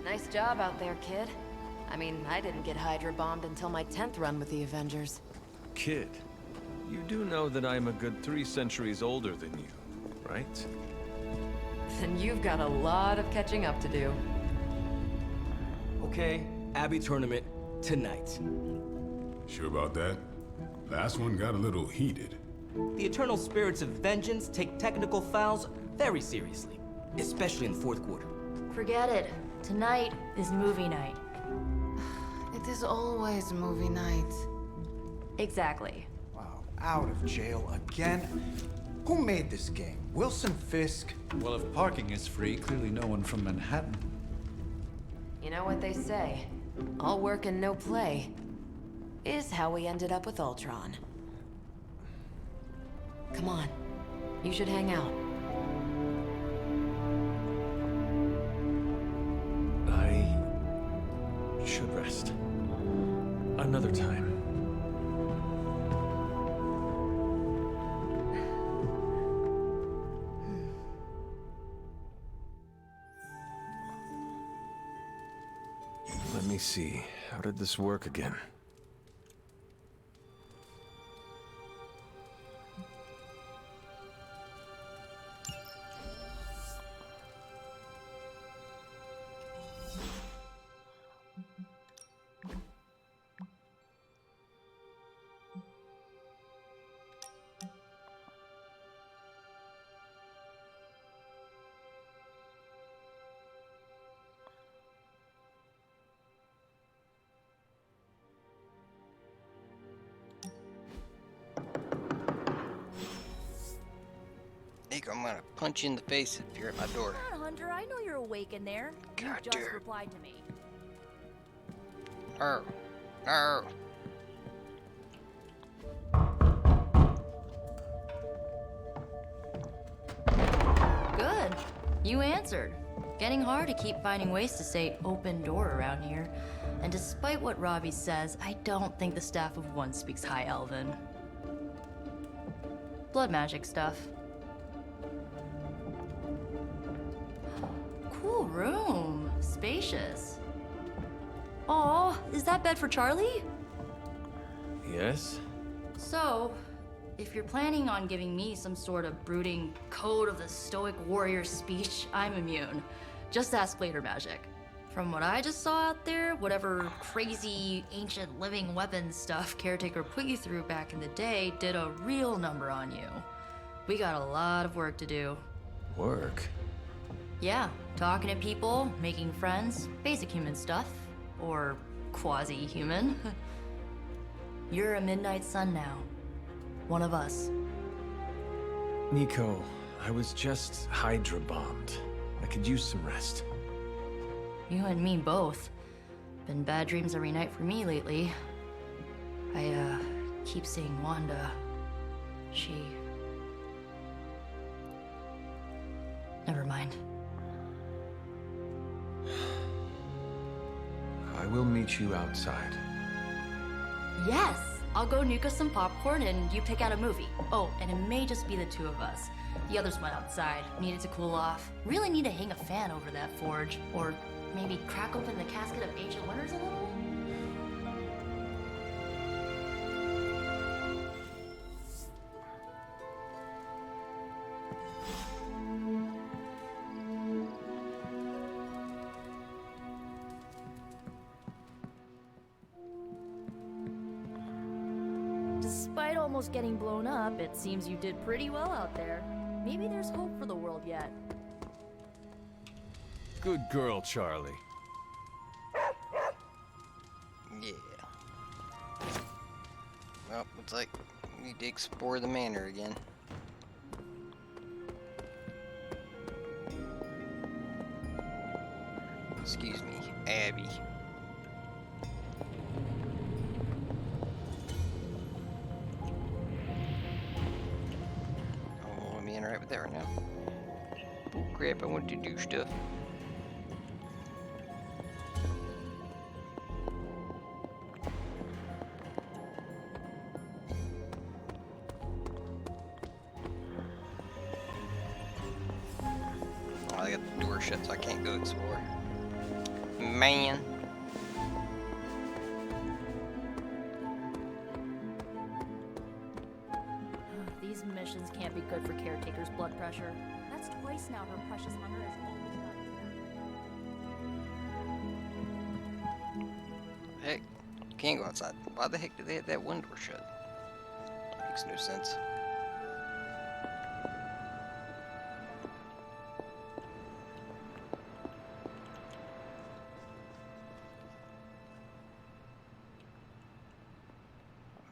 Nice job out there, kid. I mean, I didn't get Hydra bombed until my 10th run with the Avengers.
Kid, you do know that I'm a good 3 centuries older than you, right?
Then you've got a lot of catching up to do.
Okay, Abbey tournament tonight.
Sure about that? Last one got a little heated.
The Eternal Spirits of Vengeance take technical fouls very seriously, especially in the fourth quarter.
Forget it. Tonight is movie night.
It is always movie night.
Exactly.
Wow, out of jail again? Who made this game? Wilson Fisk?
Well, if parking is free, clearly no one from Manhattan.
You know what they say? All work and no play is how we ended up with Ultron. Come on. You should hang out.
I should rest. Another time. Let me see. How did this work again?
Nico, I'm gonna punch you in the face if you're at my door.
Come on, Hunter. I know you're awake in there. You
God
just
damn.
replied to me.
Oh. Oh.
Good. You answered. Getting hard to keep finding ways to say open door around here. And despite what Robbie says, I don't think the staff of One speaks High Elven. Blood magic stuff. Cool room. Spacious. Aw, is that bed for Charlie?
Yes?
So, if you're planning on giving me some sort of brooding code of the stoic warrior speech, I'm immune. Just ask later, Magic. From what I just saw out there, whatever crazy ancient living weapons stuff Caretaker put you through back in the day did a real number on you. We got a lot of work to do.
Work?
Yeah, talking to people, making friends, basic human stuff. Or quasi-human. You're a Midnight Sun now. One of us.
Nico, I was just Hydra bombed. I could use some rest.
You and me both. Been bad dreams every night for me lately. I, keep seeing Wanda. She... Never mind.
I will meet you outside.
Yes! I'll go nuke us some popcorn and you pick out a movie. Oh, and it may just be the two of us. The others went outside, needed to cool off. Really need to hang a fan over that forge. Or Maybe crack open the casket of ancient wonders a little? Despite almost getting blown up, it seems you did pretty well out there. Maybe there's hope for the world yet.
Good girl, Charlie.
Yeah. Well, looks like we need to explore the manor again. Excuse me, Abby. Oh, let me interact with that right now. Oh crap, I want to do stuff. Oh, I got the door shut, so I can't go explore. Man.
These missions can't be good for Caretaker's blood pressure. That's twice now her precious mother has almost died.
Heck, you can't go outside. Why the heck did they have that one door shut? Makes no sense.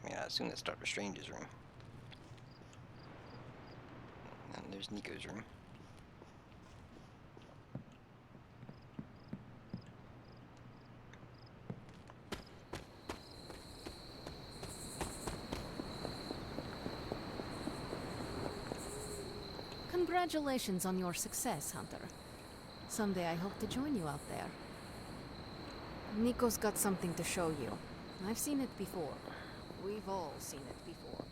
I mean, I assume that's Dr. Strange's room. And there's Nico's room.
Congratulations on your success, Hunter. Someday I hope to join you out there. Nico's got something to show you. I've seen it before. We've all seen it before.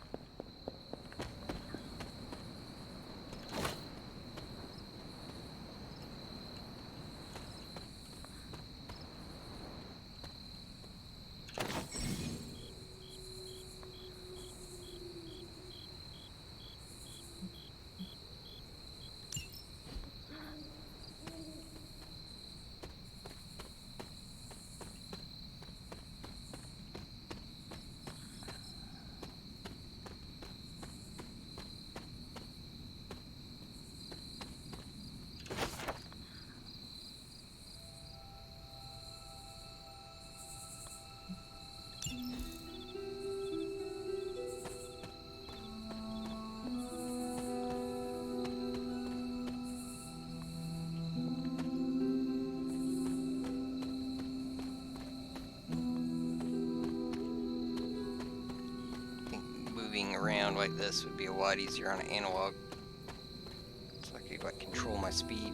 Moving around like this would be a lot easier on an analog. So I could like control my speed.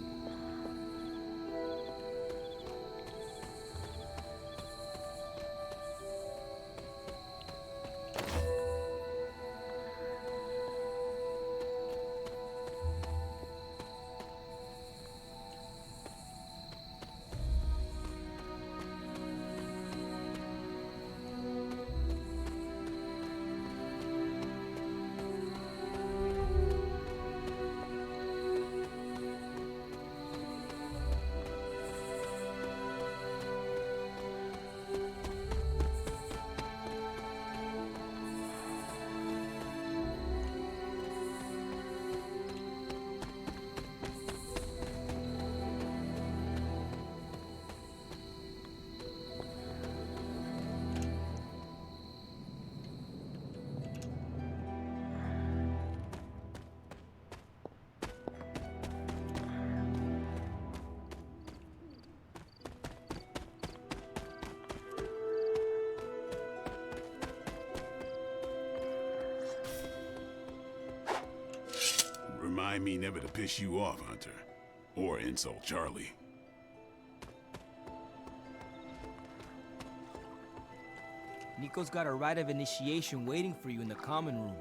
Remind me never to piss you off, Hunter. Or insult Charlie.
Nico's got a rite of initiation waiting for you in the common room.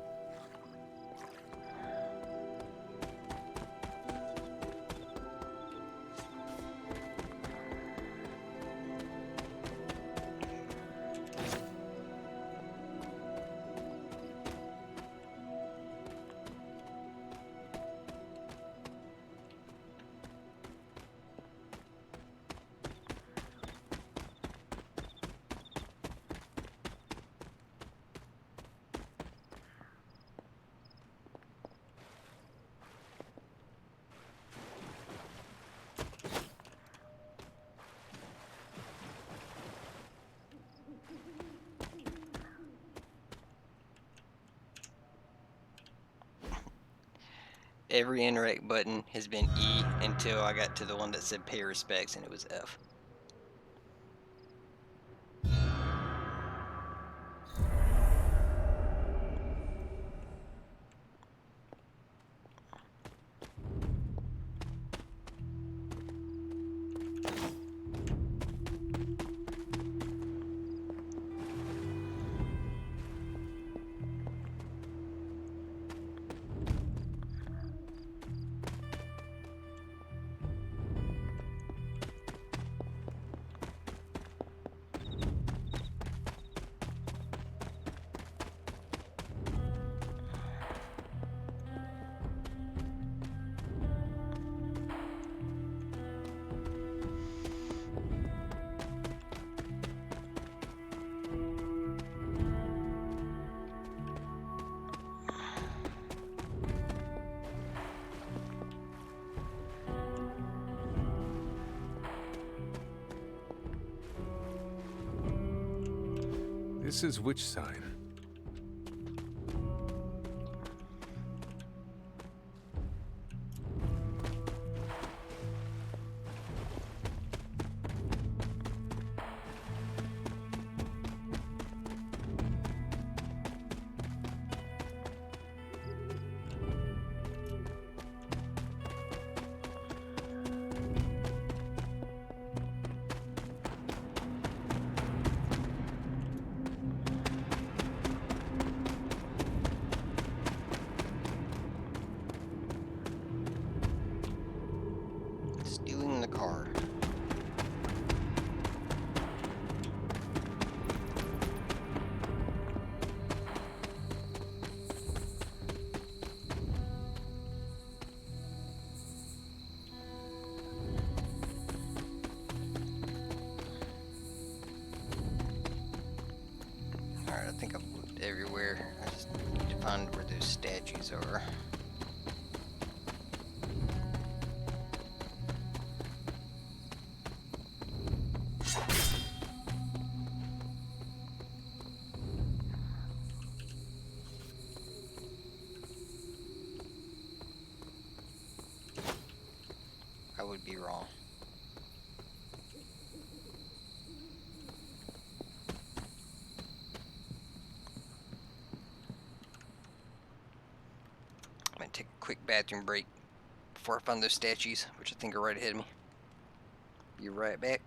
every interact button has been E until I got to the one that said pay respects and it was F.
This is which sign?
Stealing the car. Alright, I think I've looked everywhere. I just need to find where those statues are. I would be wrong. I'm gonna take a quick bathroom break before I find those statues, which I think are right ahead of me. Be right back.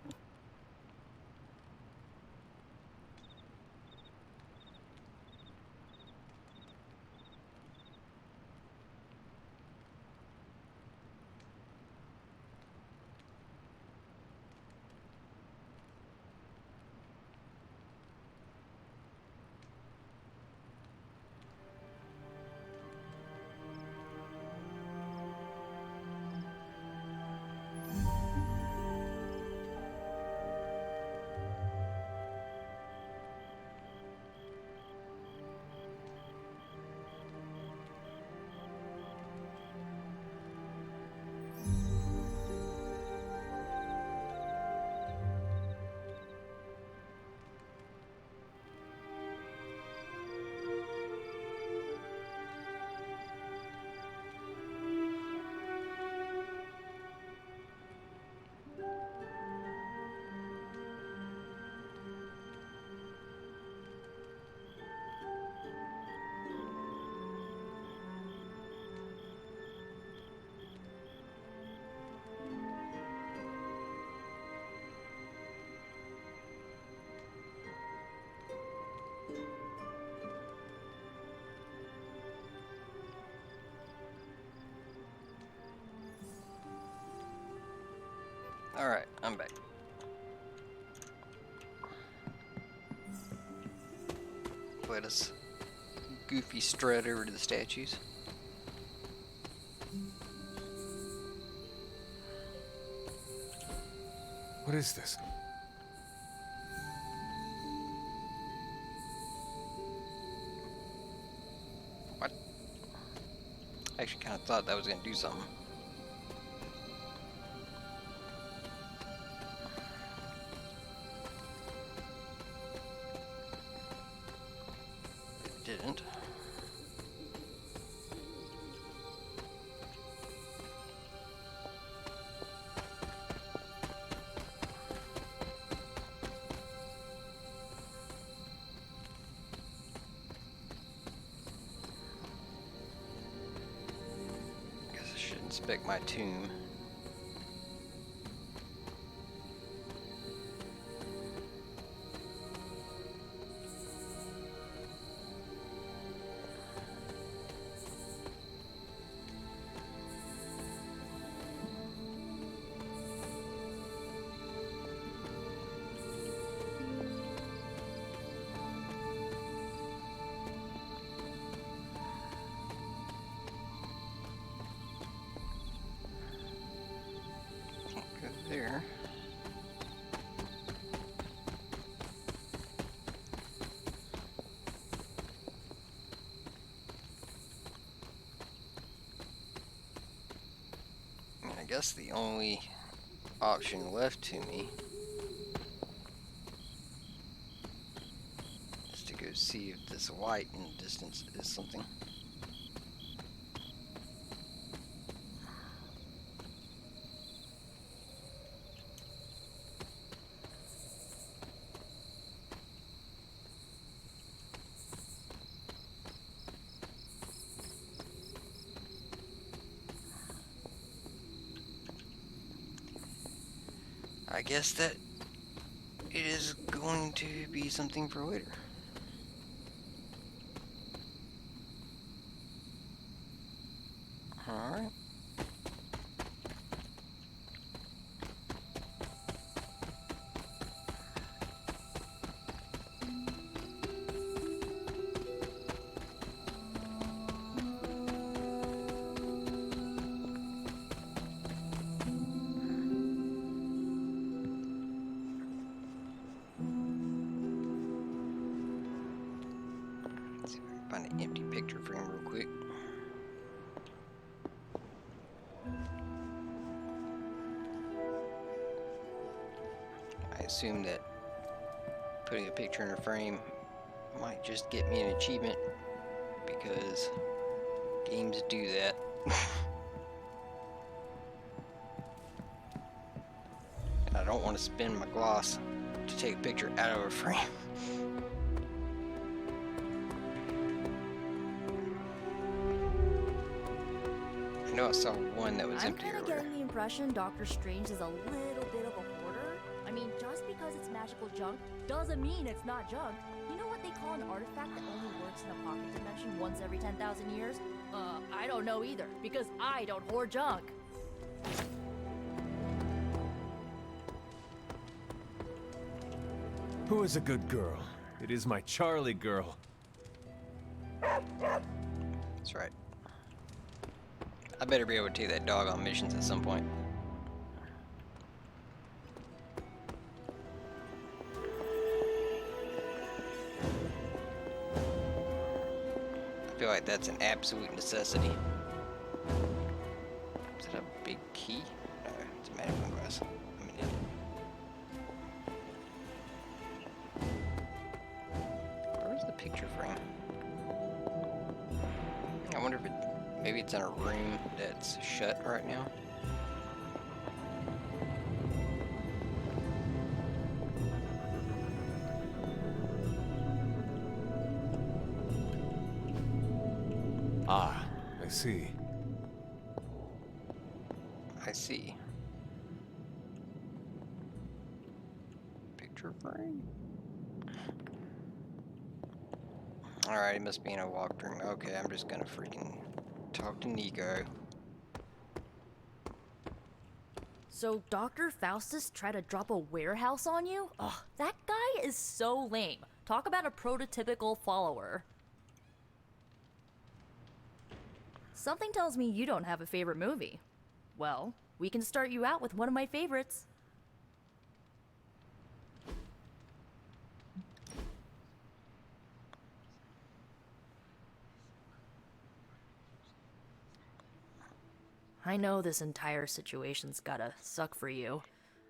Alright, I'm back. Let us goofy strut over to the statues.
What is this?
What? I actually kind of thought that was going to do something. It didn't. respect my tomb. There. And I guess the only option left to me is to go see if this light in the distance is something. I guess that it is going to be something for later. Alright. Find an empty picture frame real quick. I assume that putting a picture in a frame might just get me an achievement because games do that. And I don't want to spend my gloss to take a picture out of a frame. I know I saw one that was empty
I'm kind of
earlier.
getting the impression Doctor Strange is a little bit of a hoarder. I mean, just because it's magical junk doesn't mean it's not junk. You know what they call an artifact that only works in a pocket dimension once every 10,000 years? I don't know either, because I don't hoard junk.
Who is a good girl? It is my Charlie girl.
That's right. I better be able to take that dog on missions at some point. I feel like that's an absolute necessity. Is that a big key? No, it's a magnifying glass. I'm an idiot. Where's the picture frame? I wonder if maybe it's in a room that's shut right now.
Ah, I see.
I see. Picture frame? Alright, it must be in a locked room. Okay, I'm just gonna freaking talk to Nico.
So Dr. Faustus tried to drop a warehouse on you? Ugh, that guy is so lame. Talk about a prototypical follower. Something tells me you don't have a favorite movie. Well, we can start you out with one of my favorites. I know this entire situation's gotta suck for you.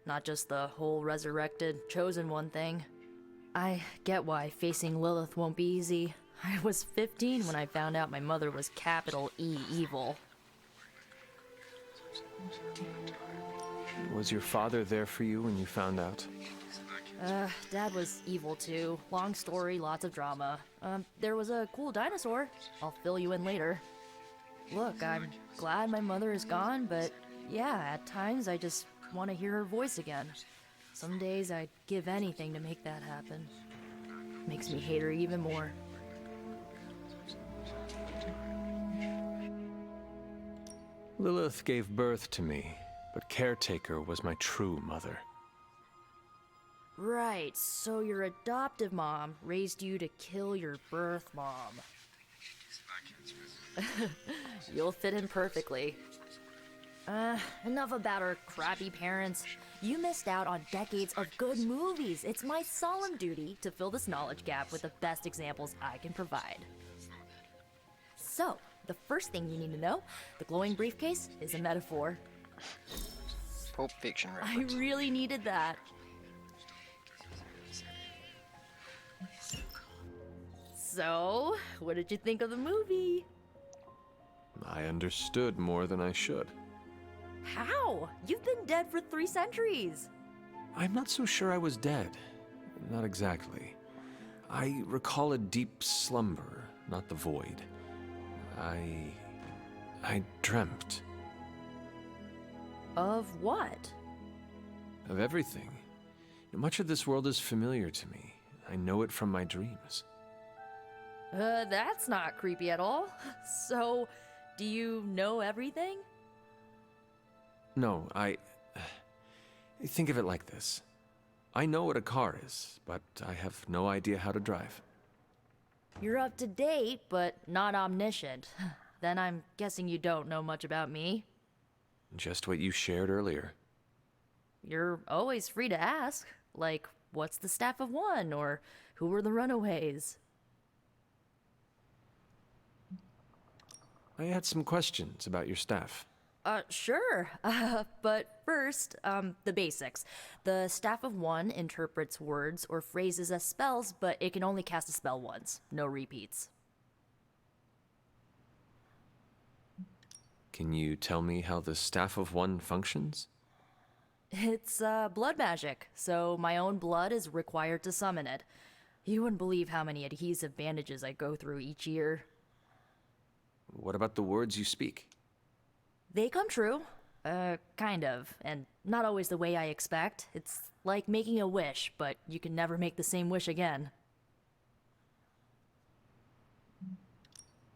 Not just the whole resurrected, chosen one thing. I get why facing Lilith won't be easy. I was 15 when I found out my mother was capital E evil.
Was your father there for you when you found out?
Dad was evil too. Long story, lots of drama. There was a cool dinosaur. I'll fill you in later. Look, I'm glad my mother is gone, but yeah, at times I just want to hear her voice again. Some days I'd give anything to make that happen. Makes me hate her even more.
Lilith gave birth to me, but Caretaker was my true mother.
Right, so your adoptive mom raised you to kill your birth mom. You'll fit in perfectly. Enough about our crappy parents. You missed out on decades of good movies. It's my solemn duty to fill this knowledge gap with the best examples I can provide. So, the first thing you need to know, the glowing briefcase is a metaphor.
Pulp Fiction reference.
I really needed that. So, what did you think of the movie?
I understood more than I should.
How? You've been dead for 3 centuries.
I'm not so sure I was dead. Not exactly. I recall a deep slumber, not the void. I dreamt.
Of what?
Of everything. Much of this world is familiar to me. I know it from my dreams.
That's not creepy at all. So, do you know everything?
No, think of it like this. I know what a car is, but I have no idea how to drive.
You're up to date, but not omniscient. Then I'm guessing you don't know much about me.
Just what you shared earlier.
You're always free to ask. Like, what's the staff of one? Or who were the runaways?
I had some questions about your staff.
Sure. But first, the basics. The Staff of One interprets words or phrases as spells, but it can only cast a spell once. No repeats.
Can you tell me how the Staff of One functions?
It's, blood magic, so my own blood is required to summon it. You wouldn't believe how many adhesive bandages I go through each year.
What about the words you speak?
They come true. Kind of. And not always the way I expect. It's like making a wish, but you can never make the same wish again.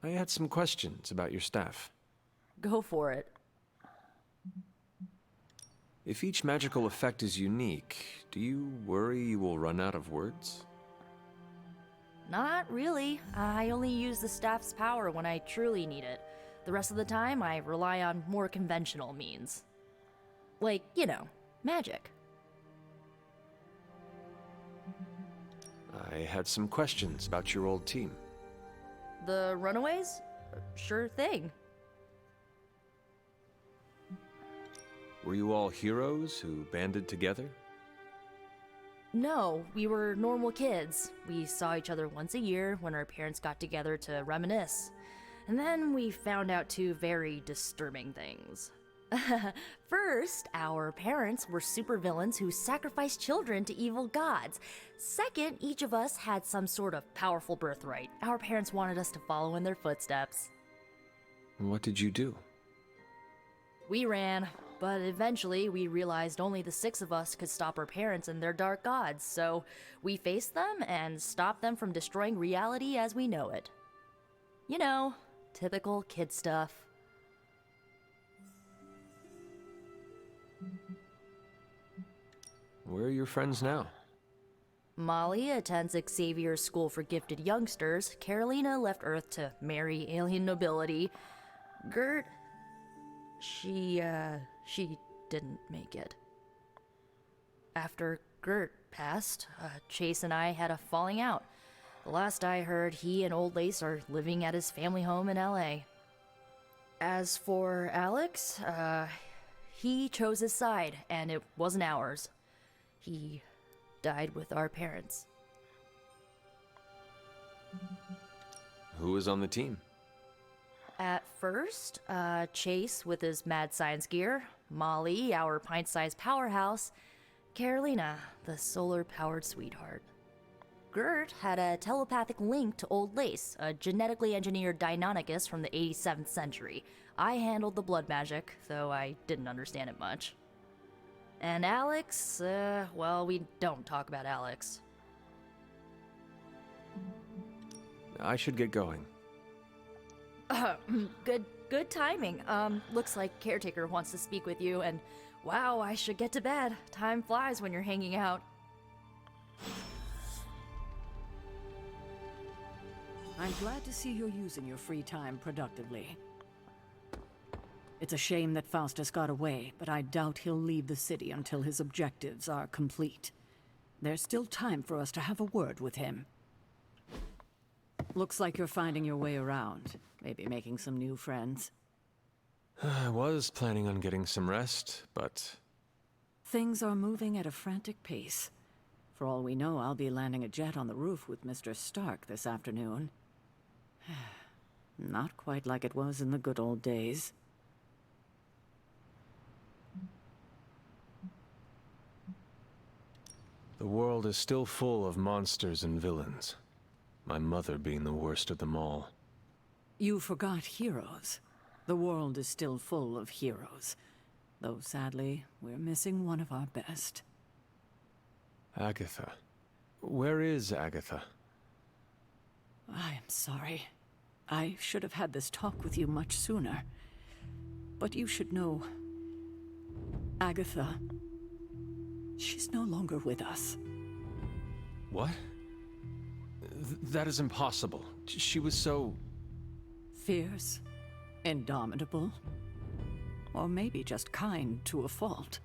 I had some questions about your staff.
Go for it.
If each magical effect is unique, do you worry you will run out of words?
Not really. I only use the staff's power when I truly need it. The rest of the time, I rely on more conventional means. Like, you know, magic.
I had some questions about your old team.
The Runaways? Sure thing.
Were you all heroes who banded together?
No, we were normal kids. We saw each other once a year when our parents got together to reminisce. And then we found out 2 very disturbing things. First, our parents were supervillains who sacrificed children to evil gods. Second, each of us had some sort of powerful birthright. Our parents wanted us to follow in their footsteps.
What did you do?
We ran, but eventually we realized only the 6 of us could stop our parents and their dark gods, so we faced them and stopped them from destroying reality as we know it. You know, typical kid stuff.
Where are your friends now?
Molly attends Xavier's School for Gifted Youngsters. Carolina left Earth to marry alien nobility. Gert... She didn't make it. After Gert passed, Chase and I had a falling out. The last I heard, he and Old Lace are living at his family home in LA. As for Alex, he chose his side, and it wasn't ours. He died with our parents.
Who was on the team?
At first, Chase with his mad science gear, Molly, our pint-sized powerhouse, Carolina, the solar-powered sweetheart. Gert had a telepathic link to Old Lace, a genetically engineered Deinonychus from the 87th century. I handled the blood magic, though I didn't understand it much. And Alex, well, we don't talk about Alex.
I should get going.
Good timing. Looks like Caretaker wants to speak with you, and wow, I should get to bed. Time flies when you're hanging out.
I'm glad to see you're using your free time productively. It's a shame that Faustus got away, but I doubt he'll leave the city until his objectives are complete. There's still time for us to have a word with him. Looks like you're finding your way around. Maybe making some new friends.
I was planning on getting some rest, but...
Things are moving at a frantic pace. For all we know, I'll be landing a jet on the roof with Mr. Stark this afternoon. Not quite like it was in the good old days.
The world is still full of monsters and villains. My mother being the worst of them all.
You forgot heroes. The world is still full of heroes. Though sadly, we're missing one of our best.
Agatha. Where is Agatha?
I am sorry. I should have had this talk with you much sooner. But you should know... Agatha... She's no longer with us.
What? That is impossible. She was so...
Fierce, indomitable, or maybe just kind to a fault.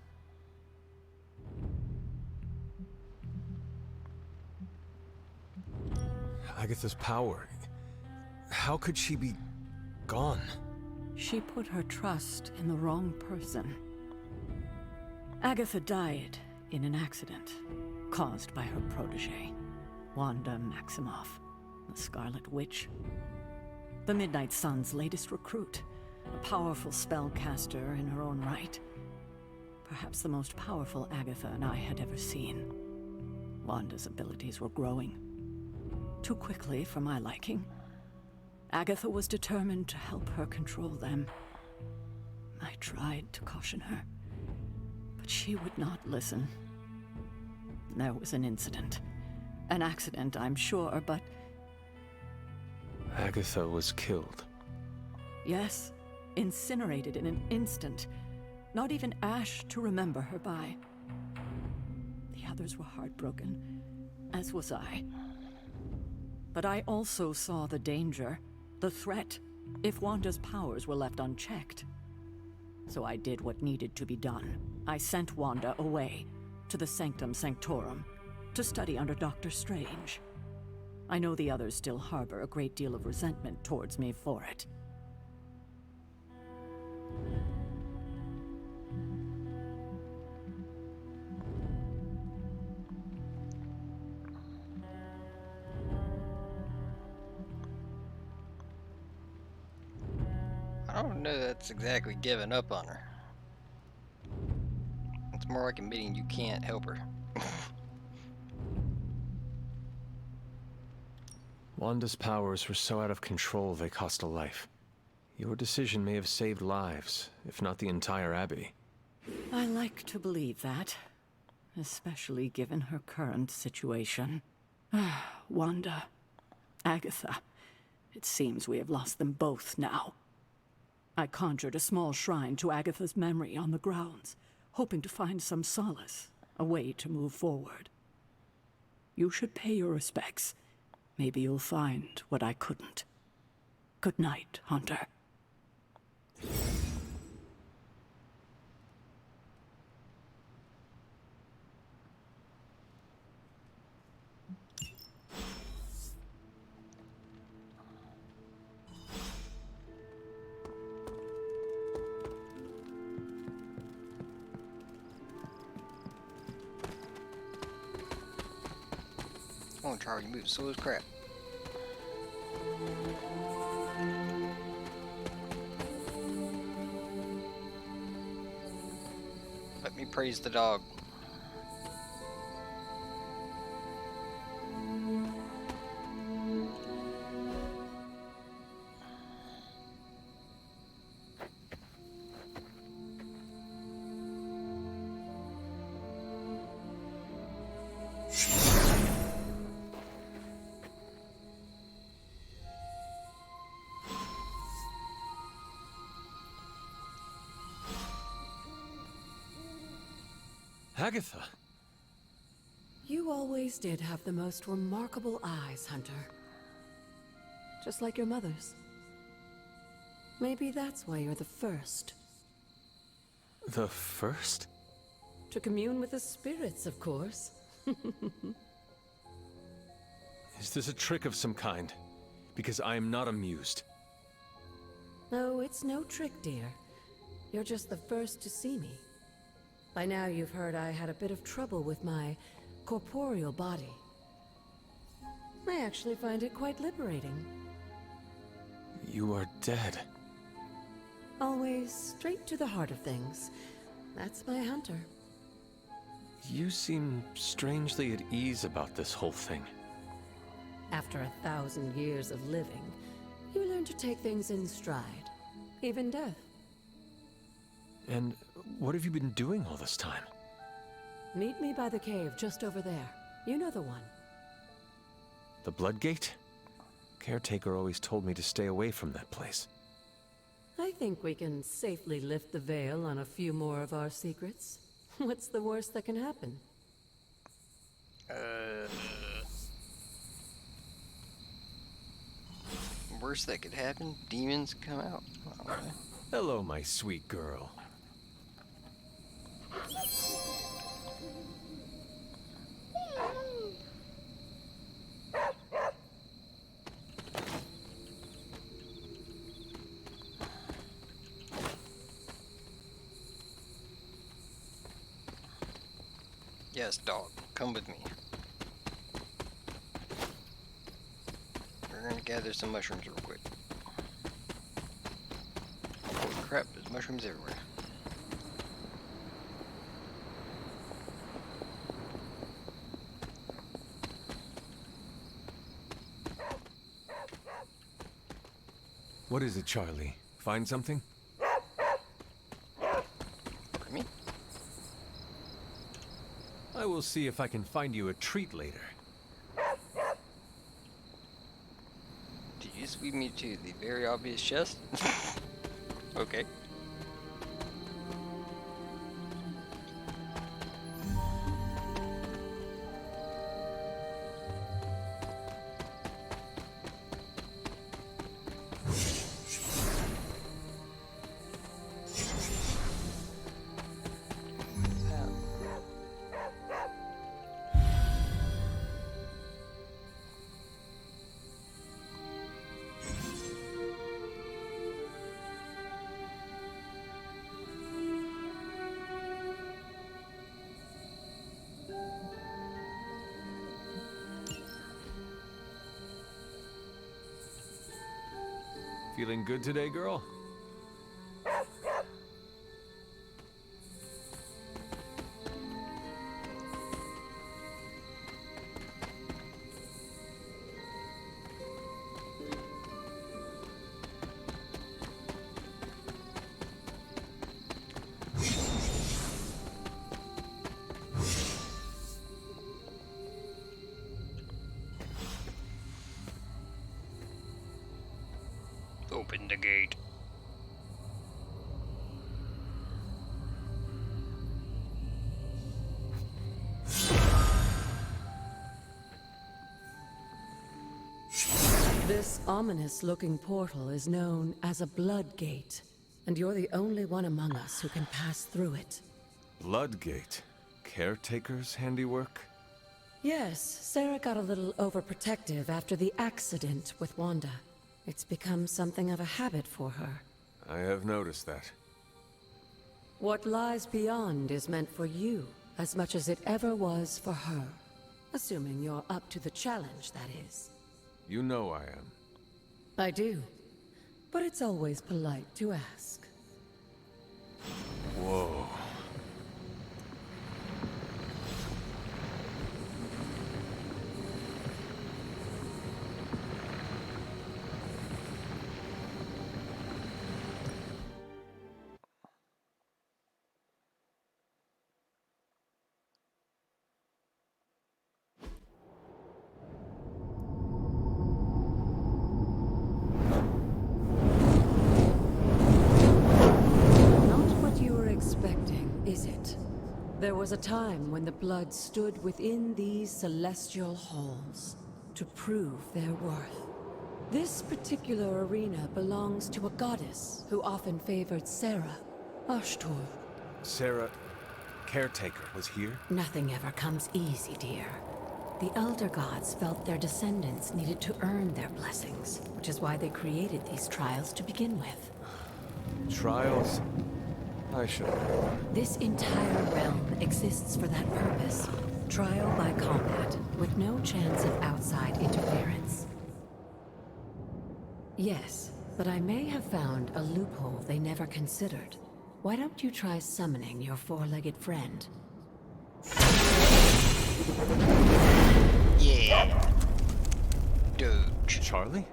Agatha's power... How could she be... gone?
She put her trust in the wrong person. Agatha died in an accident caused by her protege, Wanda Maximoff, the Scarlet Witch. The Midnight Sun's latest recruit, a powerful spellcaster in her own right. Perhaps the most powerful Agatha and I had ever seen. Wanda's abilities were growing. Too quickly for my liking. Agatha was determined to help her control them. I tried to caution her, but she would not listen. There was an incident. An accident, I'm sure, but...
Agatha was killed.
Yes, incinerated in an instant. Not even ash to remember her by. The others were heartbroken, as was I. But I also saw the danger, the threat, if Wanda's powers were left unchecked. So I did what needed to be done. I sent Wanda away, to the Sanctum Sanctorum, to study under Dr. Strange. I know the others still harbor a great deal of resentment towards me for it.
I don't know that's exactly giving up on her. It's more like admitting you can't help her.
Wanda's powers were so out of control they cost a life. Your decision may have saved lives, if not the entire Abbey.
I like to believe that, especially given her current situation. Wanda, Agatha, it seems we have lost them both now. I conjured a small shrine to Agatha's memory on the grounds, hoping to find some solace, a way to move forward. You should pay your respects. Maybe you'll find what I couldn't. Good night, Hunter.
Come on, Charlie, you move slow as crap. Let me praise the dog.
Agatha!
You always did have the most remarkable eyes, Hunter. Just like your mother's. Maybe that's why you're the first.
The first?
To commune with the spirits, of course.
Is this a trick of some kind? Because I am not amused.
No, it's no trick, dear. You're just the first to see me. By now you've heard I had a bit of trouble with my corporeal body. I actually find it quite liberating.
You are dead.
Always straight to the heart of things. That's my Hunter.
You seem strangely at ease about this whole thing.
After 1,000 years of living, you learn to take things in stride. Even death.
And what have you been doing all this time?
Meet me by the cave just over there. You know the one.
The Bloodgate? Caretaker always told me to stay away from that place.
I think we can safely lift the veil on a few more of our secrets. What's the worst that can happen?
Worst that could happen? Demons come out? Oh,
Hello, my sweet girl.
yes, dog. Come with me. We're gonna gather some mushrooms real quick. Holy crap, there's mushrooms everywhere.
What is it, Charlie? Find something?
For me?
I will see if I can find you a treat later.
Did you just lead me to the very obvious chest? Okay.
Feeling good today, girl?
Open the gate.
This ominous-looking portal is known as a blood gate, and you're the only one among us who can pass through it.
Bloodgate? Caretaker's handiwork?
Yes, Sarah got a little overprotective after the accident with Wanda. It's become something of a habit for her.
I have noticed that.
What lies beyond is meant for you, as much as it ever was for her. Assuming you're up to the challenge, that is.
You know I am.
I do. But it's always polite to ask.
Whoa.
Not what you were expecting, is it?
There was a time when the blood stood within these celestial halls to prove their worth. This particular arena belongs to a goddess who often favored Sarah, Ashtur.
Sarah, caretaker, was here?
Nothing ever comes easy, dear. The Elder Gods felt their descendants needed to earn their blessings, which is why they created these trials to begin with.
Trials? I should know.
This entire realm exists for that purpose. Trial by combat, with no chance of outside interference. Yes, but I may have found a loophole they never considered. Why don't you try summoning your four-legged friend?
Yeah. Doge.
Charlie?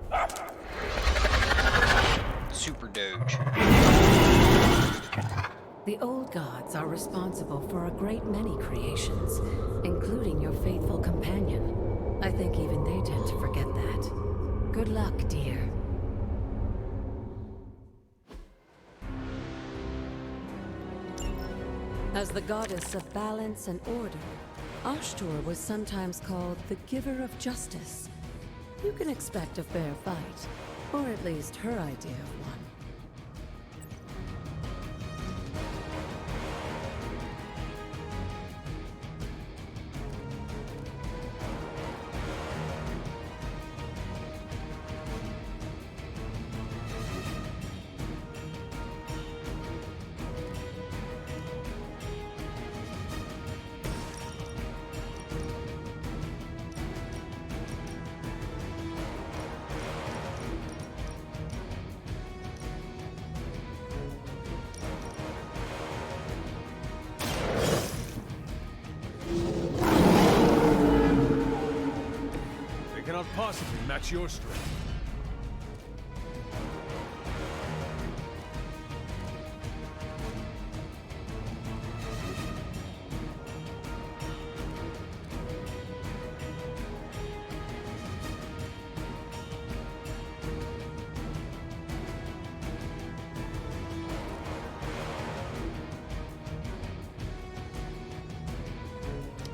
Super Doge.
The old gods are responsible for a great many creations, including your faithful companion. I think even they tend to forget that. Good luck, dear. As the goddess of balance and order, Ashtur was sometimes called the giver of justice. You can expect a fair fight, or at least her idea of one.
They cannot possibly match your strength.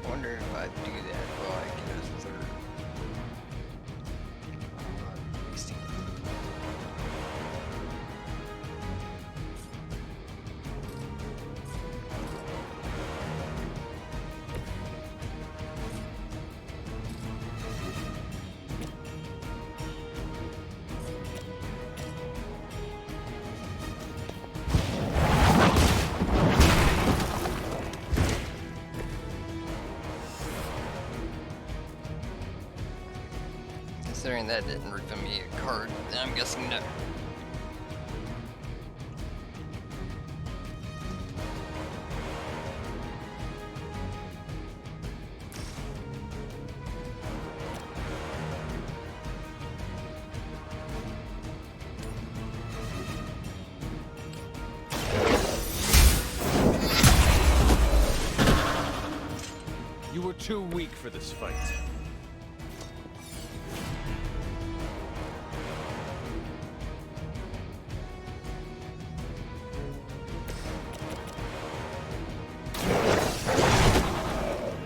I wonder if I do that, will I get a third? Wasting. Considering that didn't refill me a card, then I'm guessing no.
You were too weak for this fight.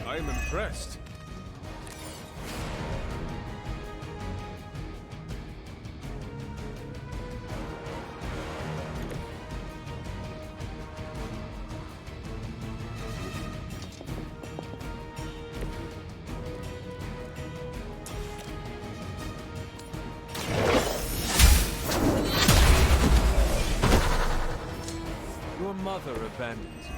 I am impressed. Your mother abandoned you.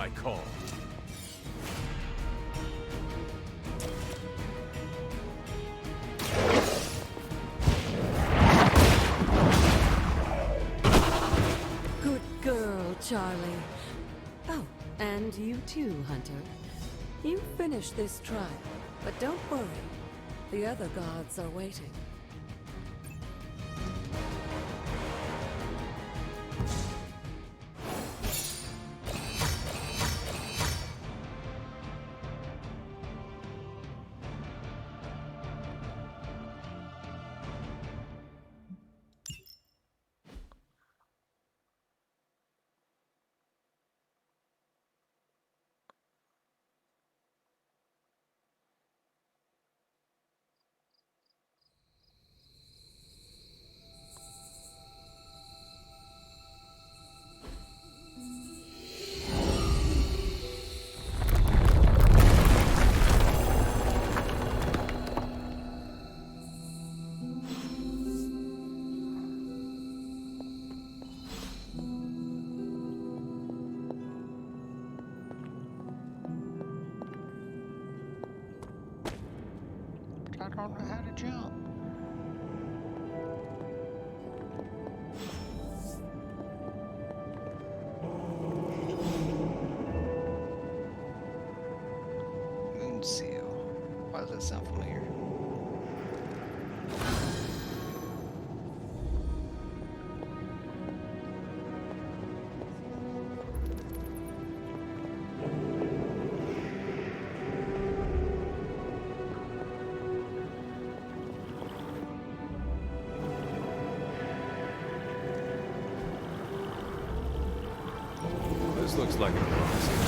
my call.
Good girl, Charlie. Oh, and you too, Hunter. You finished this trial, but don't worry. The other gods are waiting.
I don't know how to jump. Moon seal. Why does that sound familiar?
This looks like a promising.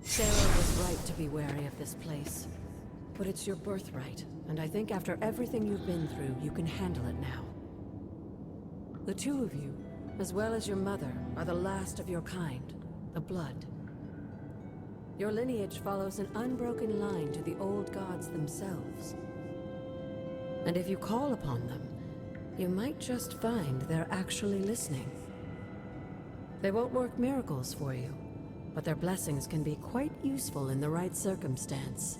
Sarah was right to be wary of this place. But it's your birthright, and I think after everything you've been through, you can handle it now. The two of you, as well as your mother, are the last of your kind, the Blood. Your lineage follows an unbroken line to the old gods themselves. And if you call upon them, you might just find they're actually listening. They won't work miracles for you, but their blessings can be quite useful in the right circumstance.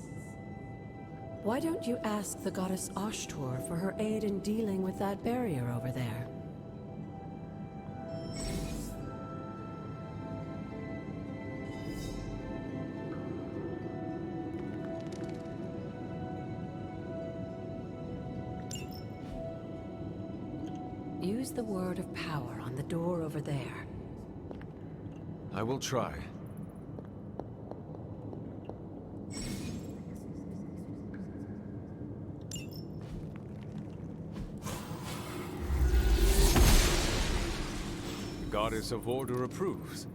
Why don't you ask the goddess Ashtur for her aid in dealing with that barrier over there? Use the word of power on the door over there.
I will try. The goddess of order approves.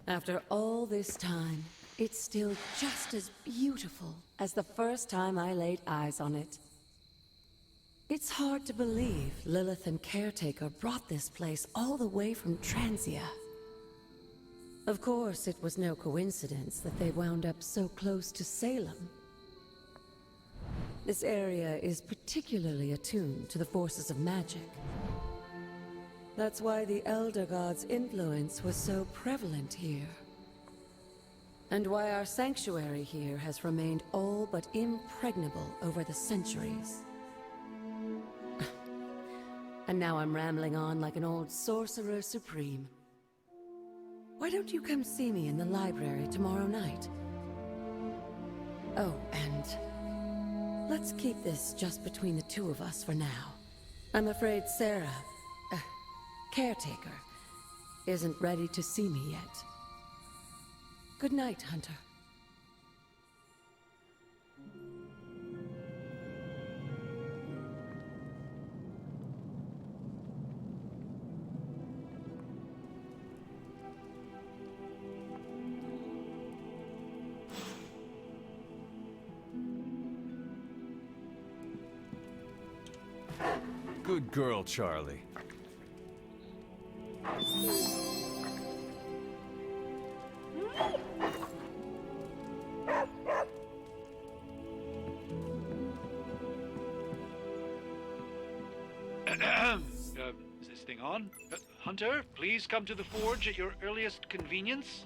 After all this time, it's still just as beautiful as the first time I laid eyes on it. It's hard to believe Lilith and Caretaker brought this place all the way from Transia. Of course, it was no coincidence that they wound up so close to Salem. This area is particularly attuned to the forces of magic. That's why the Elder God's influence was so prevalent here. And why our sanctuary here has remained all but impregnable over the centuries. And now I'm rambling on like an old sorcerer supreme. Why don't you come see me in the library tomorrow night? Oh, and let's keep this just between the two of us for now. I'm afraid Sarah, Caretaker, isn't ready to see me yet. Good night, Hunter.
Good girl, Charlie.
Is this thing on? Hunter, please come to the forge at your earliest convenience.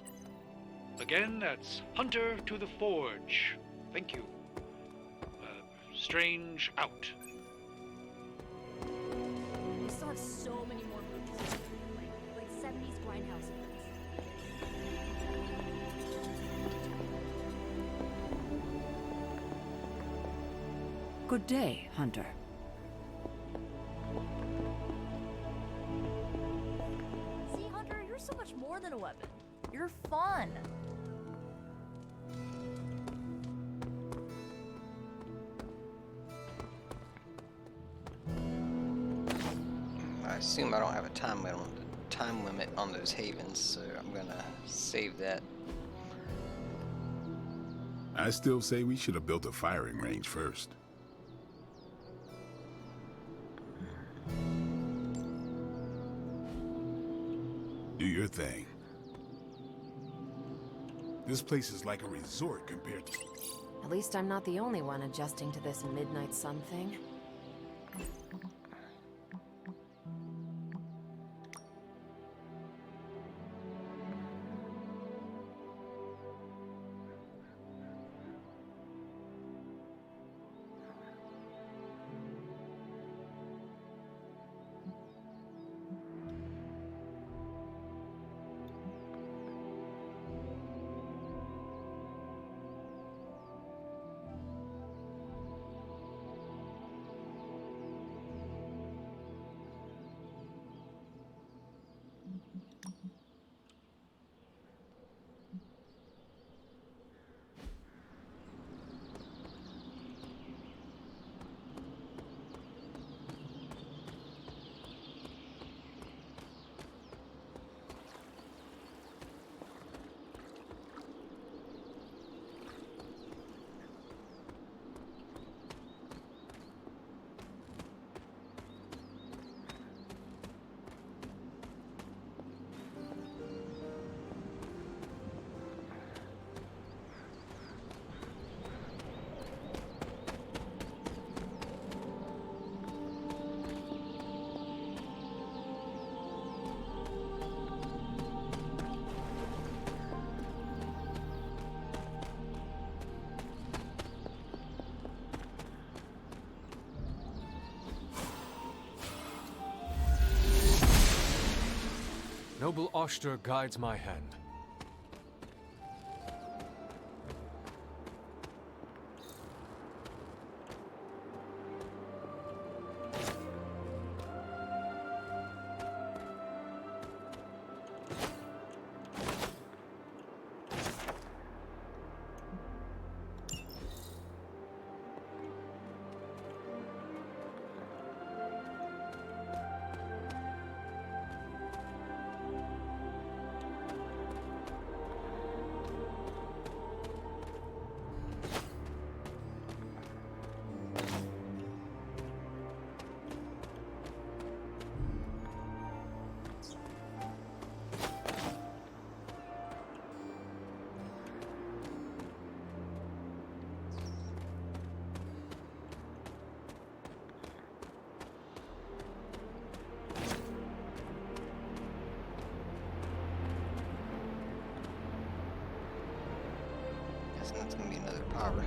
Again, that's Hunter to the forge. Thank you. Strange out.
We still have so many more movies, like 70s grindhouse events.
Good day, Hunter.
See, Hunter, you're so much more than a weapon. You're fun.
I assume I don't have a time limit on those havens, so I'm gonna save that.
I still say we should have built a firing range first. Do your thing. This place is like a resort compared to...
At least I'm not the only one adjusting to this midnight sun thing.
Noble Oster guides my hand.
Guessing that's gonna be another power.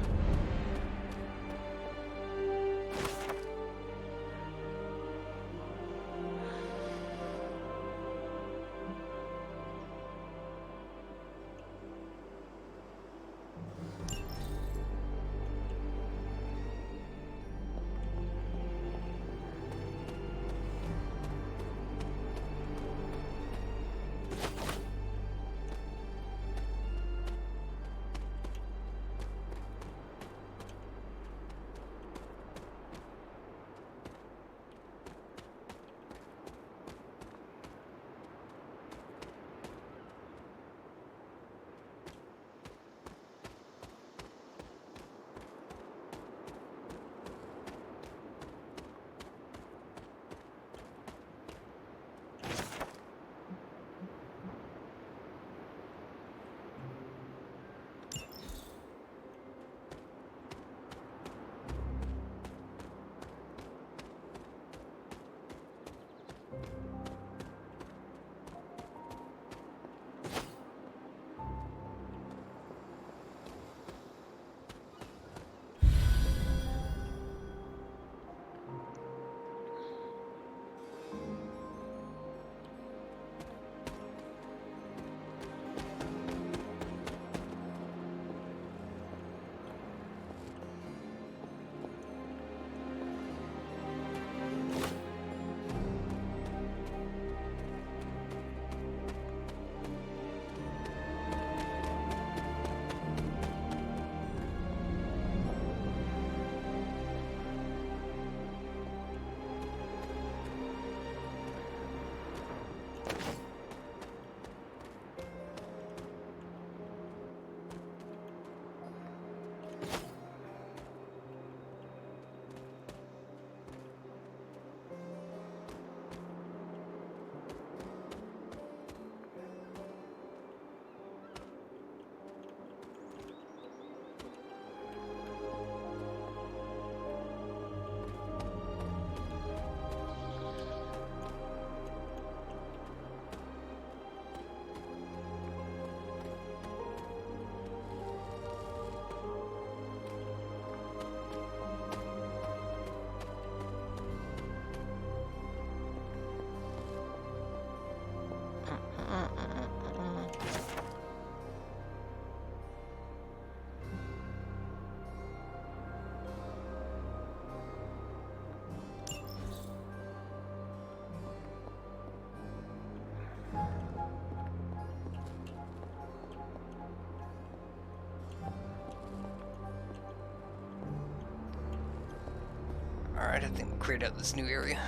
Alright, I think we'll create out this new area.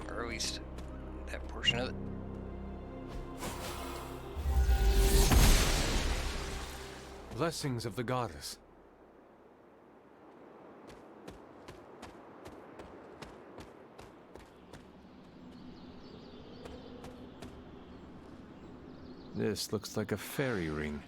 Or at least that portion of it.
Blessings of the goddess. This looks like a fairy ring.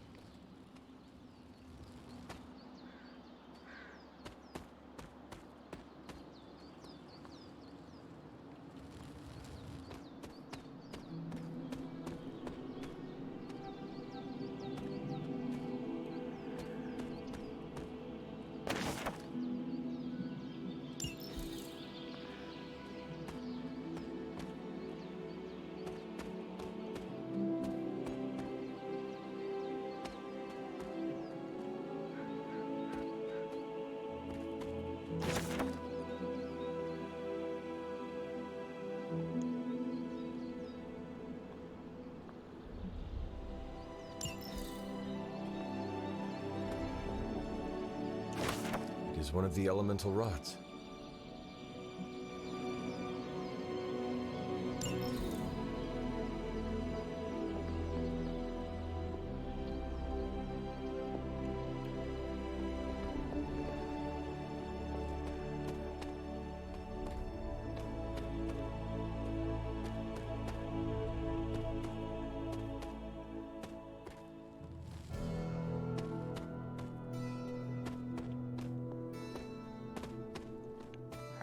It is one of the elemental rods.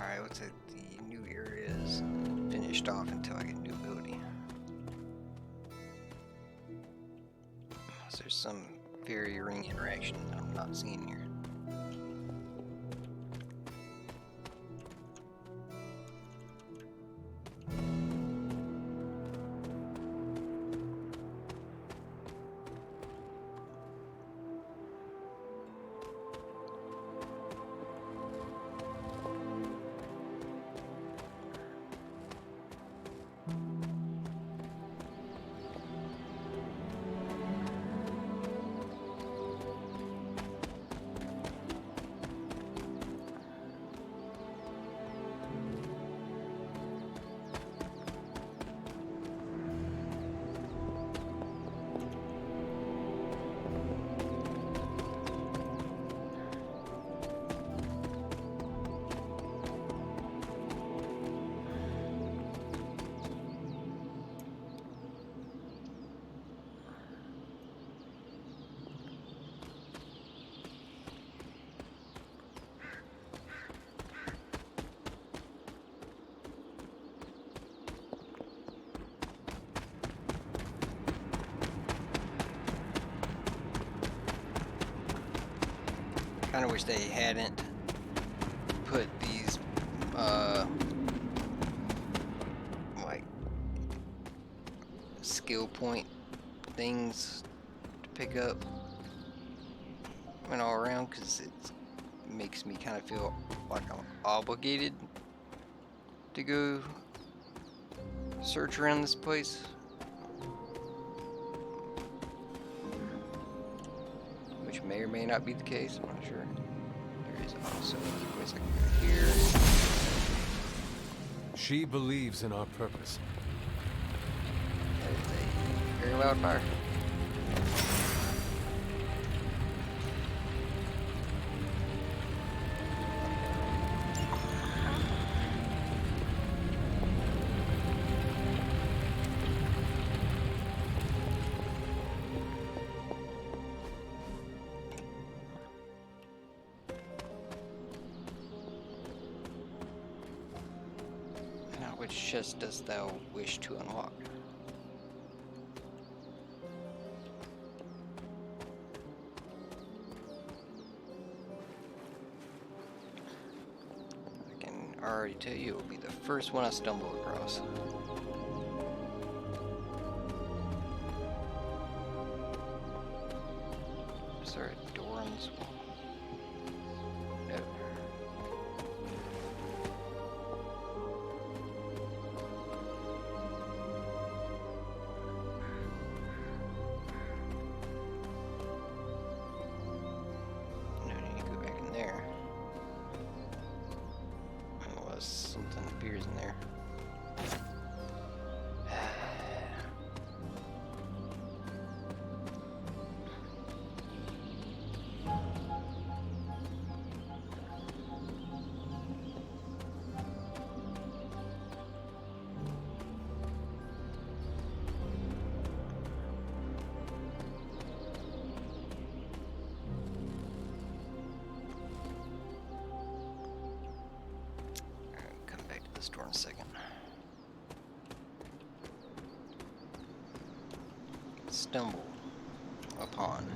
Alright, looks like the new area is finished off until I get a new ability. So there's some fairy ring interaction that I'm not seeing here. Kind of wish they hadn't put these, like, skill point things to pick up and all around, because it makes me kind of feel like I'm obligated to go search around this place. Which may or may not be the case, I'm not sure. There is also another place I can go here.
She believes in our purpose.
That is a very loud fire. Which chest dost thou wish to unlock? I can already tell you it will be the first one I stumble across. Is there a door on this wall? No. No need to go back in there. unless something appears in there. Come back to this door in a second. Stumble upon.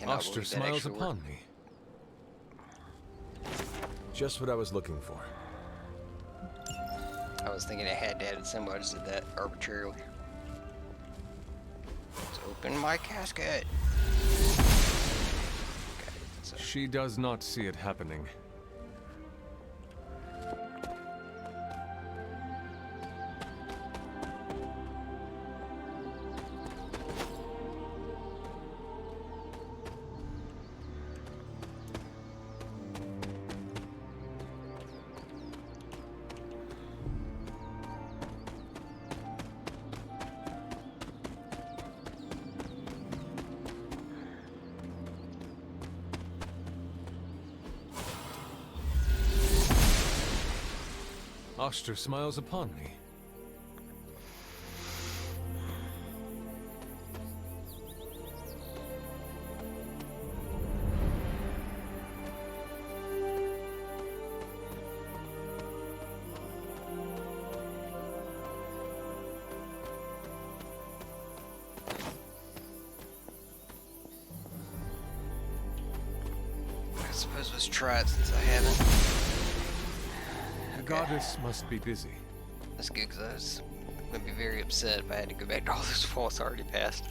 Oster smiles upon me. Just what I was looking for.
I was thinking it had to have a symbol. I just did that arbitrarily. Let's open my casket. Okay, so.
She does not see it happening. Oster smiles upon me.
I suppose let's try it since I haven't.
The goddess must be busy.
That's good, because I was going to be very upset if I had to go back to all those walls I already passed.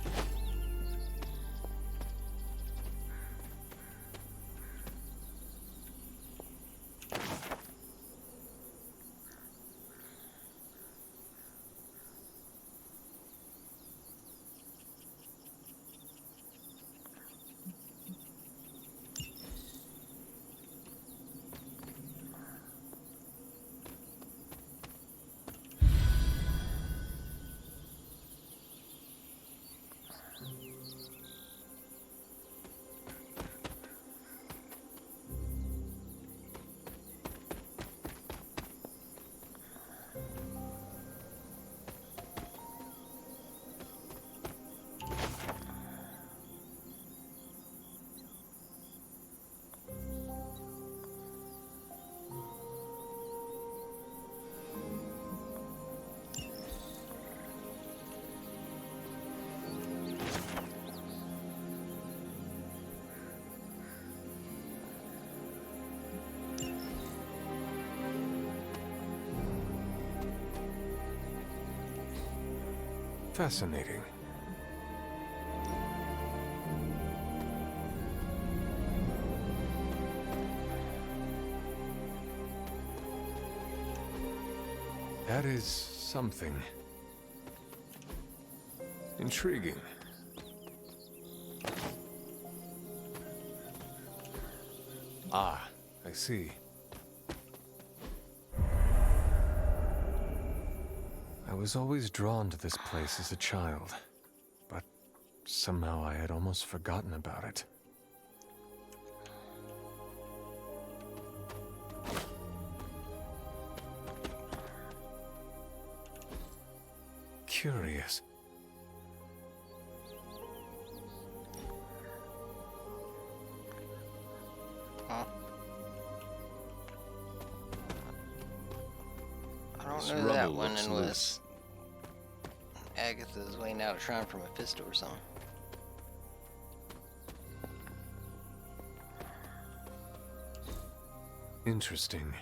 Fascinating. That is something. Intriguing. Ah, I see. I was always drawn to this place as a child, but somehow I had almost forgotten about it. curious.
Huh? I don't
This
know that
rubble
one
looks
unless Agatha's waiting out a shrine from Mephisto or something.
Interesting.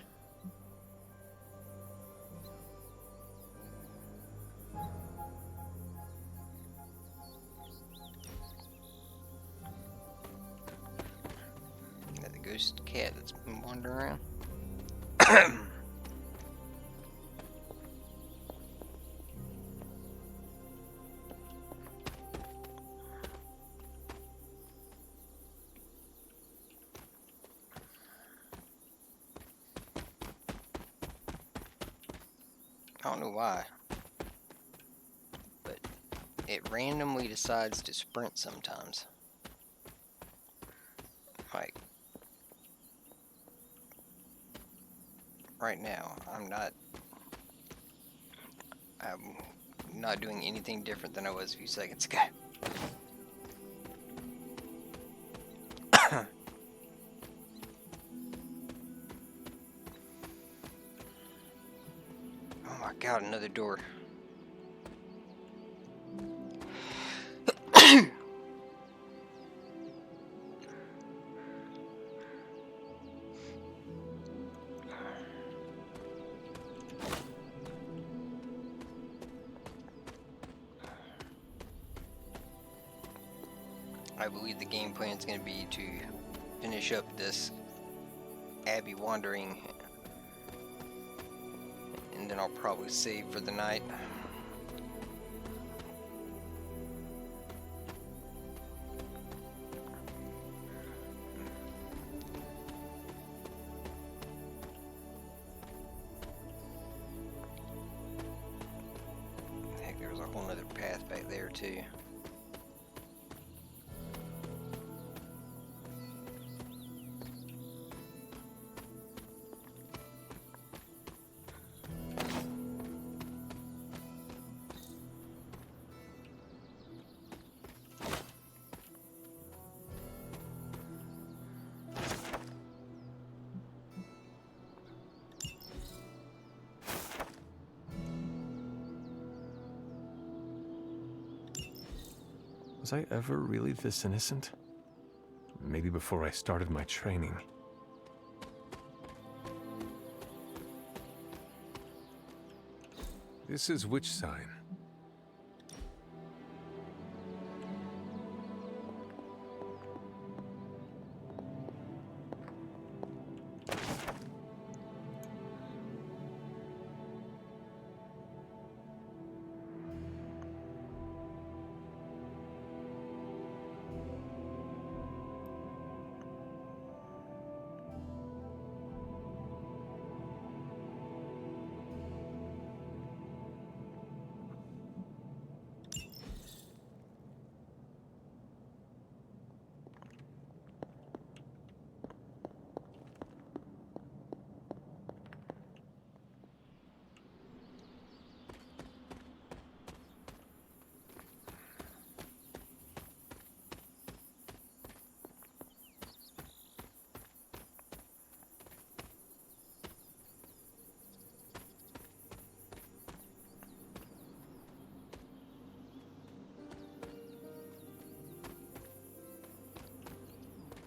Got the ghost cat that's been wandering around. I don't know why, but it randomly decides to sprint sometimes. Like, right now, I'm not doing anything different than I was a few seconds ago. Oh my god, another door. I believe the game plan is going to be to finish up this Abby wandering, and then I'll probably save for the night. Heck, there was a whole nother path back there too.
Was I ever really this innocent? Maybe before I started my training. This is which sign?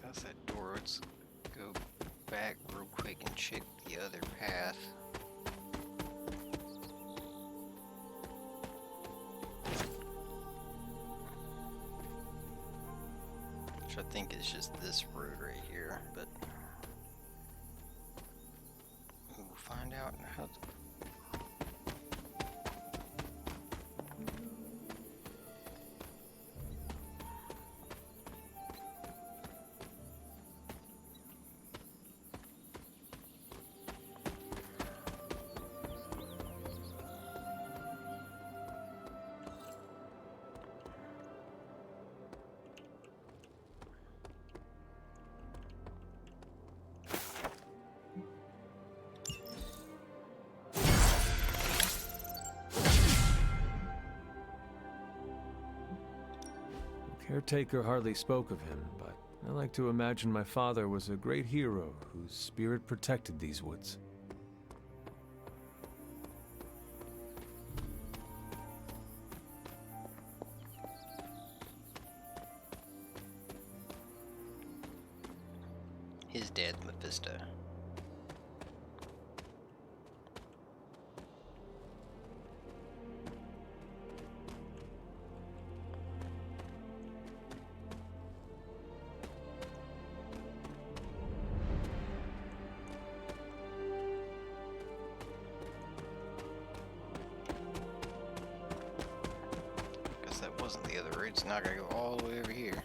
That's that door. Let's go back real quick and check the other path. Which I think is just this road right here, but we'll find out how. Caretaker hardly spoke of him, but I like to imagine my father was a great hero whose spirit protected these woods.
His dad, Mephisto. Guess that wasn't the other route, so now I gotta go all the way over here.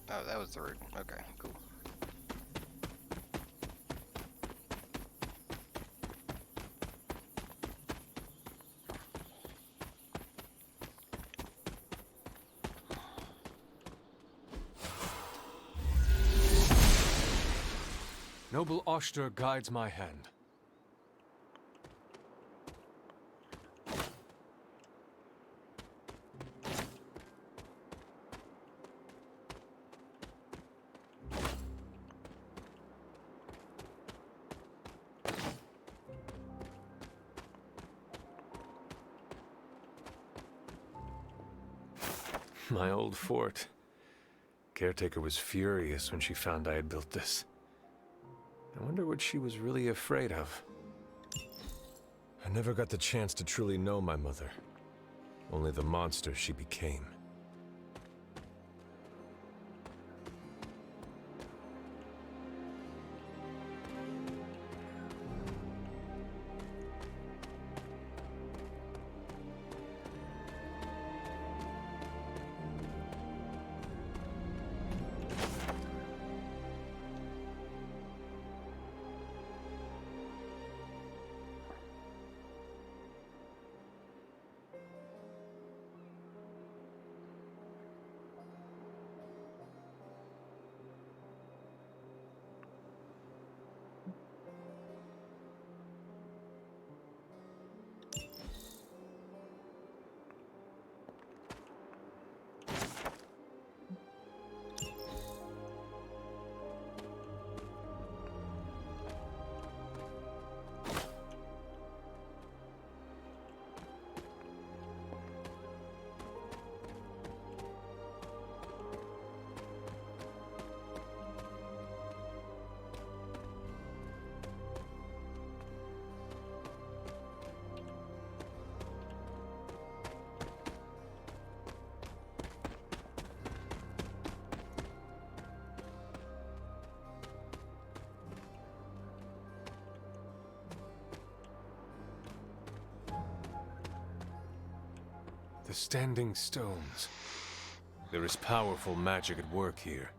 Oh, that was the route. Okay, cool.
Noble Oster guides my hand. My old fort. Caretaker was furious when she found I had built this. I wonder what she was really afraid of. I never got the chance to truly know my mother. Only the monster she became. The Standing Stones. There is powerful magic at work here.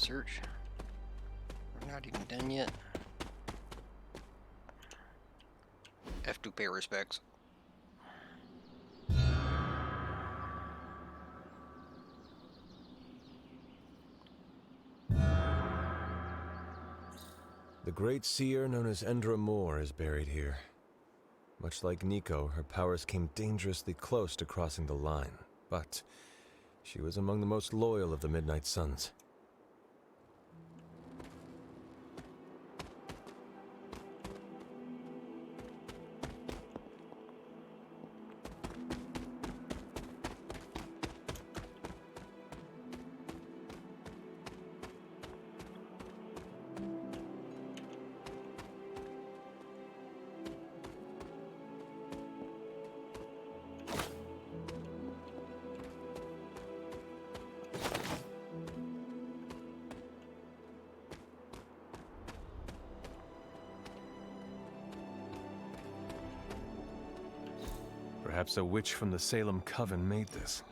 research. We're not even done yet. Have to pay respects.
The great seer known as Endra Moore is buried here. Much like Nico, her powers came dangerously close to crossing the line, but she was among the most loyal of the Midnight Suns. Perhaps a witch from the Salem Coven made this.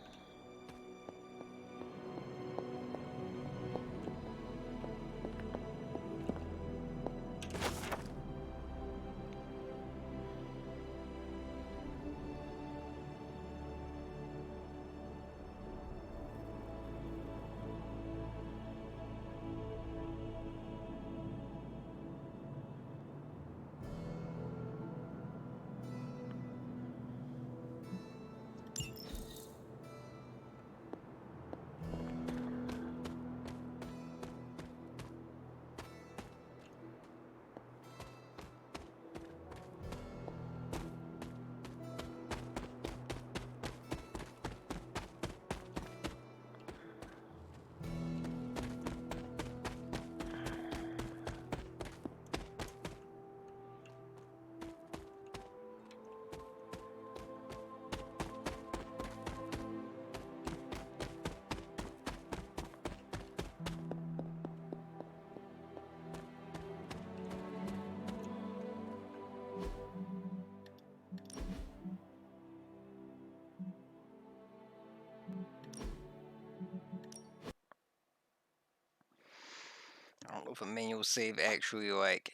I don't know if a manual save actually, like,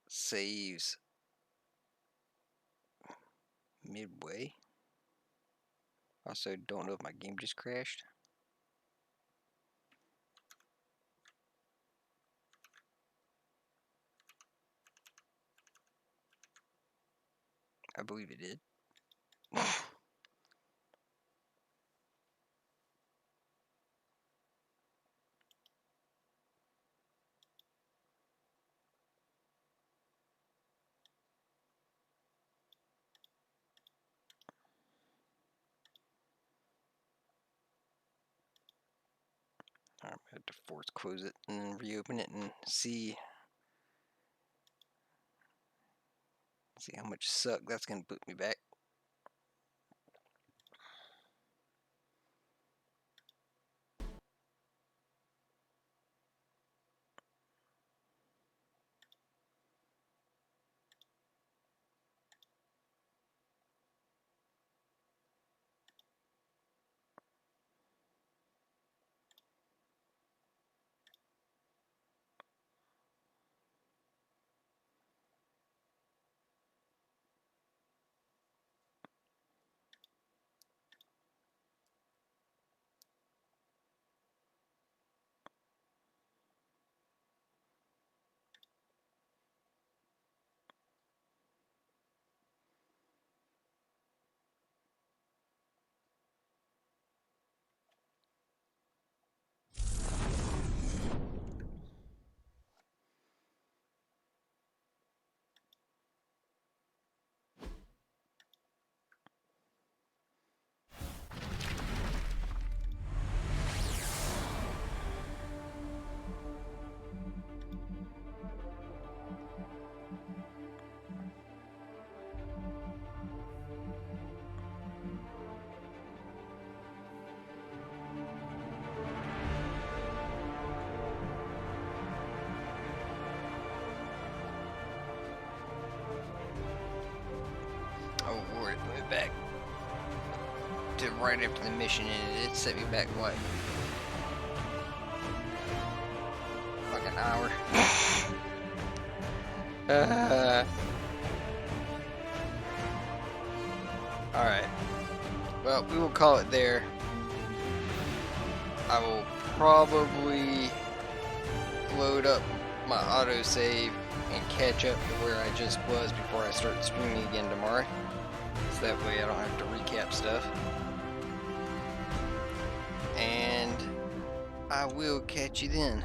saves midway. Also, don't know if my game just crashed. I believe it did. I'm gonna have to force close it and then reopen it and see how much suck that's gonna put me back. Oh Lord, it put me back to right after the mission ended. It set me back like hour. Alright. Well, we will call it there. I will probably load up my autosave and catch up to where I just was before I start streaming again tomorrow. So that way I don't have to recap stuff. And I will catch you then.